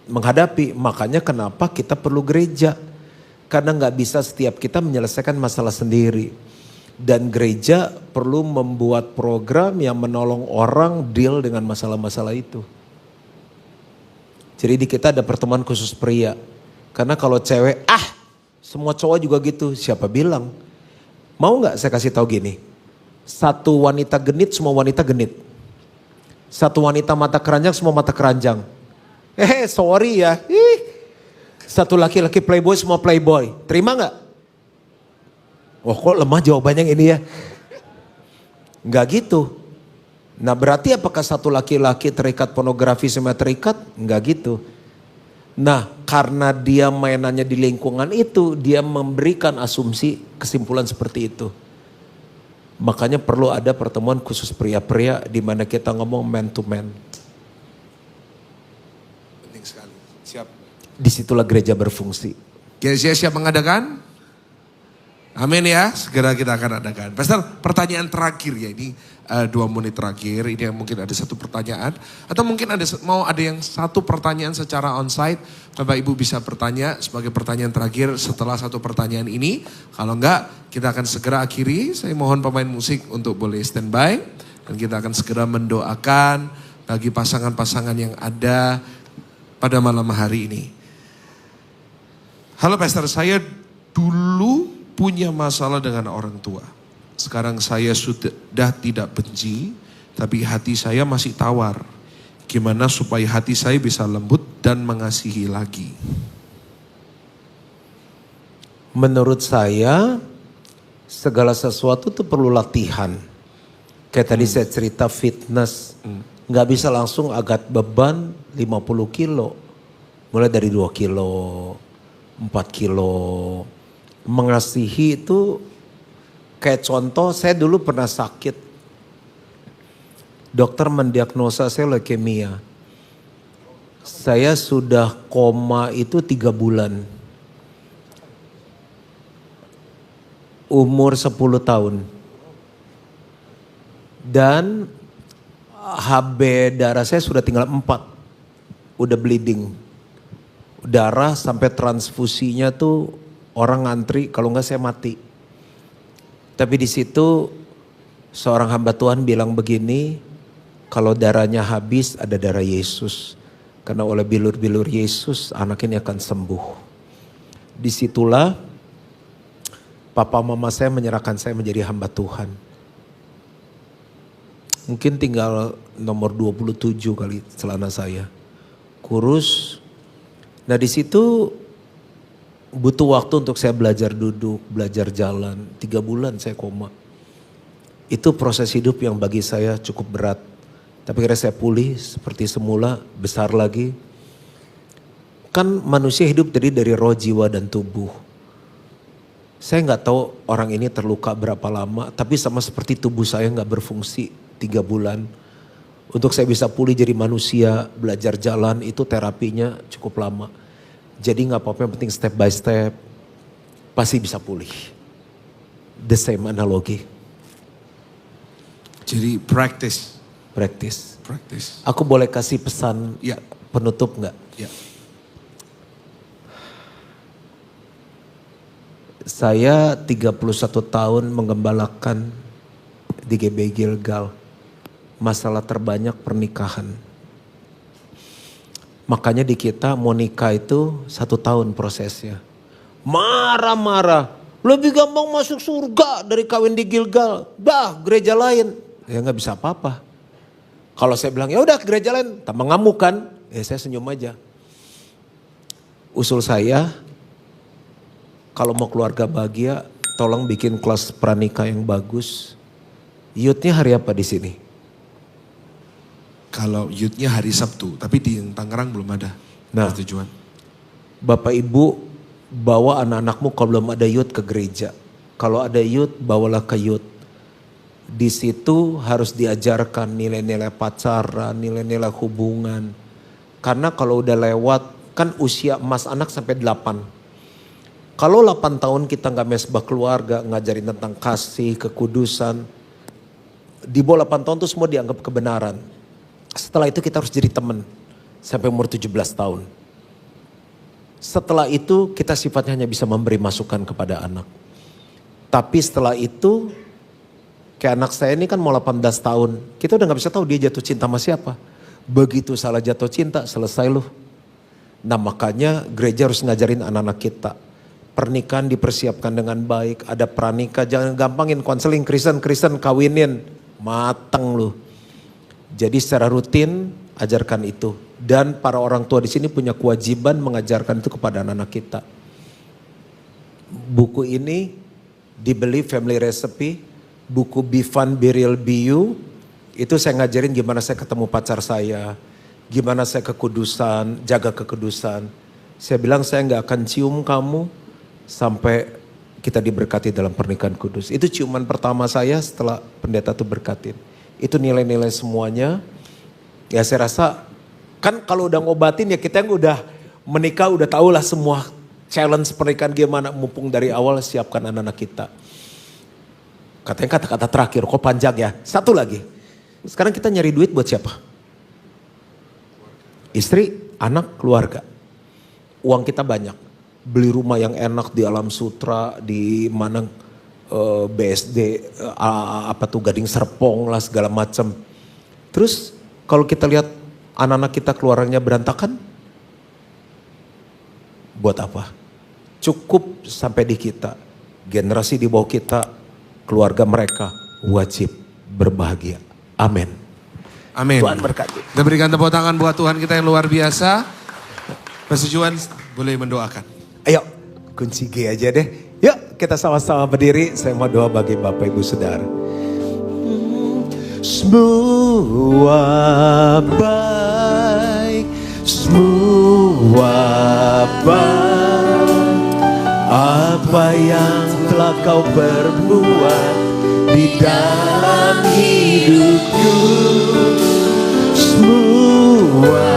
menghadapi, makanya kenapa kita perlu gereja. Karena nggak bisa setiap kita menyelesaikan masalah sendiri. Dan gereja perlu membuat program yang menolong orang deal dengan masalah-masalah itu. Jadi di kita ada pertemuan khusus pria. Karena kalau cewek, semua cowok juga gitu. Siapa bilang? Mau nggak saya kasih tahu gini? Satu wanita genit, semua wanita genit. Satu wanita mata keranjang, semua mata keranjang. Sorry ya. Satu laki-laki playboy, semua playboy. Terima nggak? Oh kok lemah jawabannya ini ya. Nggak gitu. Nah berarti apakah satu laki-laki terikat pornografi semua terikat? Nggak gitu. Nah karena dia mainannya di lingkungan itu, dia memberikan asumsi kesimpulan seperti itu. Makanya perlu ada pertemuan khusus pria-pria di mana kita ngomong man to man. Penting sekali. Siap. Disitulah gereja berfungsi. Gereja siap mengadakan? Amin ya, segera kita akan adakan. Pastor, pertanyaan terakhir ya, ini 2 menit terakhir. Ini mungkin ada satu pertanyaan. Atau mungkin ada yang satu pertanyaan secara onsite. Bapak Ibu bisa bertanya sebagai pertanyaan terakhir setelah satu pertanyaan ini. Kalau enggak, kita akan segera akhiri. Saya mohon pemain musik untuk boleh standby. Dan kita akan segera mendoakan bagi pasangan-pasangan yang ada pada malam hari ini. Halo Pastor, saya dulu punya masalah dengan orang tua. Sekarang saya sudah tidak benci, tapi hati saya masih tawar. Gimana supaya hati saya bisa lembut dan mengasihi lagi? Menurut saya, segala sesuatu itu perlu latihan. Kayak tadi saya cerita fitness. Nggak bisa langsung angkat beban 50 kilo. Mulai dari 2 kilo, 4 kilo. Mengasihi itu kayak contoh, saya dulu pernah sakit. Dokter mendiagnosa saya leukemia. Saya sudah koma itu 3 bulan. Umur 10 tahun. Dan HB darah saya sudah tinggal 4. Udah bleeding. Darah sampai transfusinya tuh orang ngantri, kalau enggak saya mati. Tapi di situ seorang hamba Tuhan bilang begini, kalau darahnya habis ada darah Yesus. Karena oleh bilur-bilur Yesus anak ini akan sembuh. Disitulah papa mama saya menyerahkan saya menjadi hamba Tuhan. Mungkin tinggal nomor 27 kali celana saya. Kurus. Nah di situ butuh waktu untuk saya belajar duduk, belajar jalan. 3 bulan saya koma. Itu proses hidup yang bagi saya cukup berat. Tapi akhirnya saya pulih seperti semula, besar lagi. Kan manusia hidup dari roh, jiwa, dan tubuh. Saya nggak tahu orang ini terluka berapa lama, tapi sama seperti tubuh saya nggak berfungsi 3 bulan. Untuk saya bisa pulih jadi manusia, belajar jalan itu terapinya cukup lama. Jadi nggak apa-apa, yang penting step by step, pasti bisa pulih. The same analogi. Jadi practice. Aku boleh kasih pesan penutup nggak? Ya. Saya 31 tahun menggembalakan di GB Gilgal. Masalah terbanyak pernikahan. Makanya di kita mau nikah itu 1 tahun prosesnya. Marah-marah. Lebih gampang masuk surga dari kawin di Gilgal. Dah gereja lain. Ya gak bisa apa-apa. Kalau saya bilang ya udah gereja lain. Tambah ngamuk kan. Ya saya senyum aja. Usul saya. Kalau mau keluarga bahagia, tolong bikin kelas pranikah yang bagus. Youth-nya hari apa di sini? Kalau youth-nya hari Sabtu, tapi di Tangerang belum ada. Nah, tujuan. Bapak Ibu bawa anak-anakmu kalau belum ada youth ke gereja. Kalau ada youth, bawalah ke youth. Di situ harus diajarkan nilai-nilai pacaran, nilai-nilai hubungan. Karena kalau udah lewat, kan usia emas anak sampai 8. Kalau 8 tahun kita gak mesbah keluarga, ngajarin tentang kasih, kekudusan. Di bawah 8 tahun itu semua dianggap kebenaran. Setelah itu kita harus jadi teman. Sampai umur 17 tahun. Setelah itu kita sifatnya hanya bisa memberi masukan kepada anak. Tapi setelah itu, kayak anak saya ini kan mau 18 tahun. Kita udah gak bisa tahu dia jatuh cinta sama siapa. Begitu salah jatuh cinta, selesai loh. Nah makanya gereja harus ngajarin anak-anak kita. Pernikahan dipersiapkan dengan baik, ada pranikah, jangan gampangin konseling Kristen kawinin, mateng lu. Jadi secara rutin ajarkan itu, dan para orang tua di sini punya kewajiban mengajarkan itu kepada anak-anak kita. Buku ini dibeli Family Recipe, buku Be Fun, Be Real, Be You, itu saya ngajarin gimana saya ketemu pacar saya, gimana saya kekudusan, jaga kekudusan. Saya bilang saya nggak akan cium kamu sampai kita diberkati dalam pernikahan kudus. Itu ciuman pertama saya setelah pendeta tuh berkatin. Itu nilai-nilai semuanya. Ya saya rasa kan kalau udah ngobatin ya kita yang udah menikah udah tahulah semua challenge pernikahan gimana. Mumpung dari awal siapkan anak-anak kita. Katanya kata-kata terakhir kok panjang ya. Satu lagi. Sekarang kita nyari duit buat siapa? Istri, anak, keluarga. Uang kita banyak. Beli rumah yang enak di Alam Sutra, di mana BSD, apa tuh Gading Serpong lah segala macam. Terus kalau kita lihat anak-anak kita keluarannya berantakan, buat apa? Cukup sampai di kita, generasi di bawah kita, keluarga mereka wajib berbahagia. Amin. Amin. Tuhan berkati. Kita berikan tepuk tangan buat Tuhan kita yang luar biasa. Pastor Juan boleh mendoakan. Ayo kunci G aja deh. Yuk kita sama-sama berdiri. Saya mau doa bagi Bapak Ibu Saudara. Semua baik, semua baik. Apa yang telah kau perbuat di dalam hidupku. Semua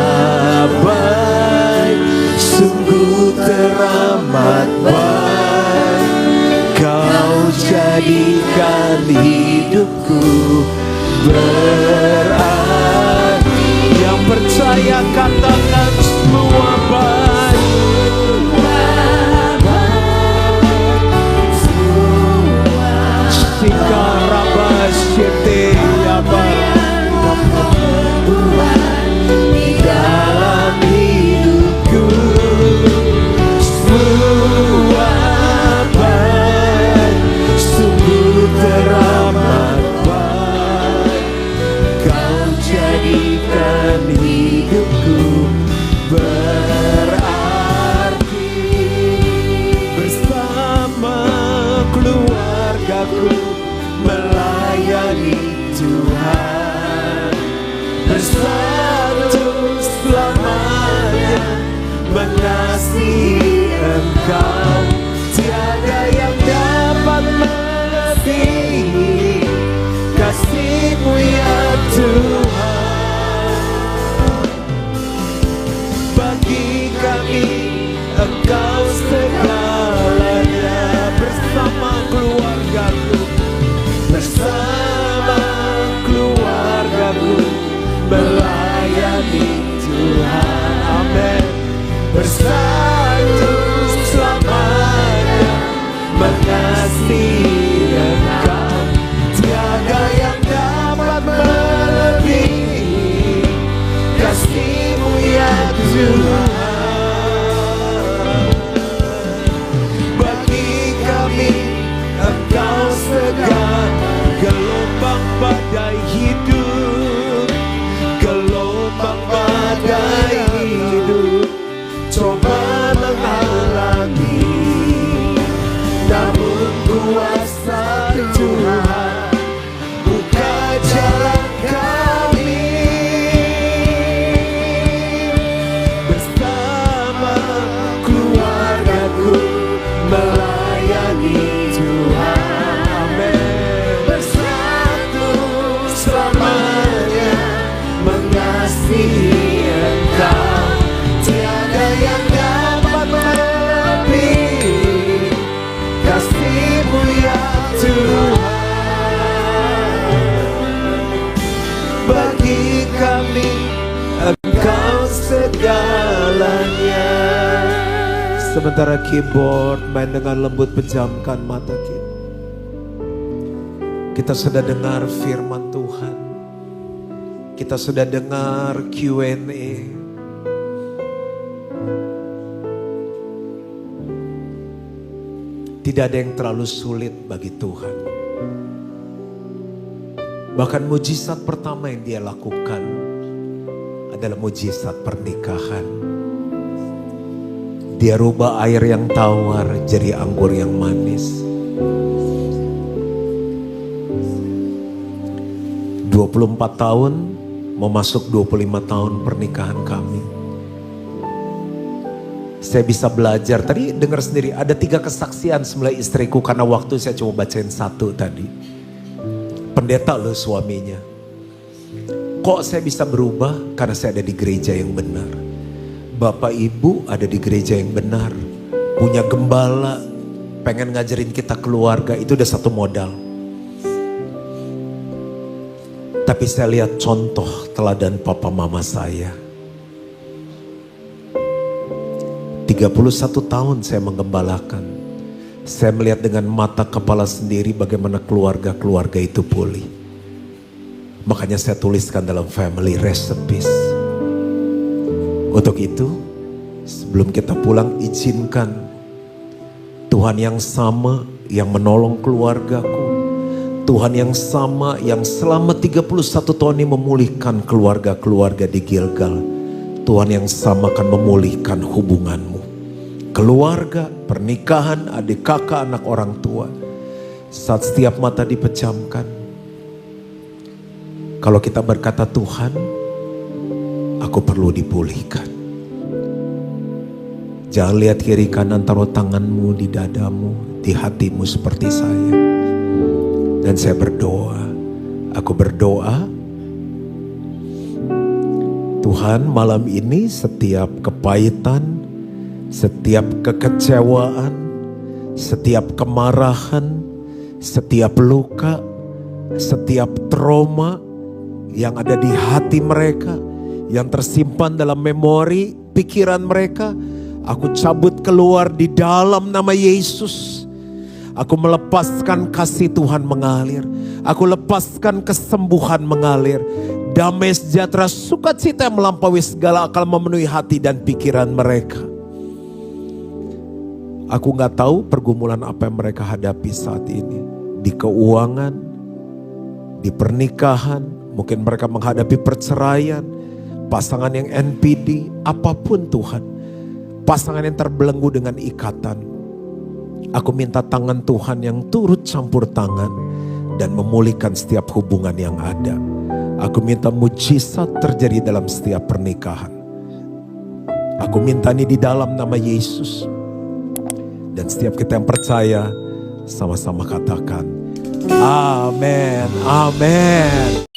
baik, sungguh teramat baik. Kau jadikan hidupku berarti. Yang percaya katakan semua baik. Sikarabas yete di dalam hidupku. Semua baik, sungguh teramat baik. Kau jadikan hidupku berarti. Bersama keluargaku melayani Tuhan. Bersatu selamanya mengasihi Engkau. Tiada yang Tuhan. Bagi kami Engkau segalanya. Bersama keluargaku, bersama keluargaku melayani Tuhan. Amin. Bersatu selamanya mengasihi Engkau. Tiada yang dapat melebihi kasih-Mu ya Tuhan. Bagi kami Engkau segar, gelombang badai hidup, gelombang badai hidup coba menghalangi, namun kuasa Tuhan buka jalan kami. Bersama keluargaku melayani Tuhan. Amin. Bersatu selamanya mengasihi Engkau. Tiada yang dapat melebihi kasih-Mu ya Tuhan. Bagi kami Engkau segalanya. Sementara keyboard main dengan lembut, pejamkan mata kita. Kita sudah dengar firman Tuhan. Kita sudah dengar Q&A. Tidak ada yang terlalu sulit bagi Tuhan. Bahkan mujizat pertama yang Dia lakukan adalah mujizat pernikahan. Dia rubah air yang tawar jadi anggur yang manis. 24 tahun mau masuk 25 tahun pernikahan kami. Saya bisa belajar, tadi dengar sendiri ada 3 kesaksian semula istriku, karena waktu saya cuma bacain 1 tadi. Pendeta loh suaminya. Kok saya bisa berubah? Karena saya ada di gereja yang benar. Bapak ibu ada di gereja yang benar. Punya gembala, pengen ngajarin kita keluarga, itu udah satu modal. Tapi saya lihat contoh teladan papa mama saya. 31 tahun saya menggembalakan. Saya melihat dengan mata kepala sendiri bagaimana keluarga-keluarga itu pulih. Makanya saya tuliskan dalam family recipes. Untuk itu, sebelum kita pulang, izinkan Tuhan yang sama yang menolong keluargaku, Tuhan yang sama yang selama 31 tahun ini memulihkan keluarga-keluarga di Gilgal, Tuhan yang sama akan memulihkan hubunganmu. Keluarga, pernikahan, adik kakak, anak orang tua. Saat setiap mata dipejamkan, kalau kita berkata, Tuhan, aku perlu dipulihkan. Jangan lihat kiri kanan, taruh tanganmu di dadamu, di hatimu seperti saya. Dan saya berdoa, aku berdoa, Tuhan malam ini setiap kepahitan, setiap kekecewaan, setiap kemarahan, setiap luka, setiap trauma yang ada di hati mereka, yang tersimpan dalam memori pikiran mereka, aku cabut keluar di dalam nama Yesus. Aku melepaskan kasih Tuhan mengalir. Aku lepaskan kesembuhan mengalir. Damai sejahtera, sukacita yang melampaui segala akal memenuhi hati dan pikiran mereka. Aku gak tahu pergumulan apa yang mereka hadapi saat ini. Di keuangan, di pernikahan, mungkin mereka menghadapi perceraian, pasangan yang NPD, apapun Tuhan. Pasangan yang terbelenggu dengan ikatan. Aku minta tangan Tuhan yang turut campur tangan dan memulihkan setiap hubungan yang ada. Aku minta mujizat terjadi dalam setiap pernikahan. Aku minta ini di dalam nama Yesus. Dan setiap kita yang percaya, sama-sama katakan, Amin, Amin.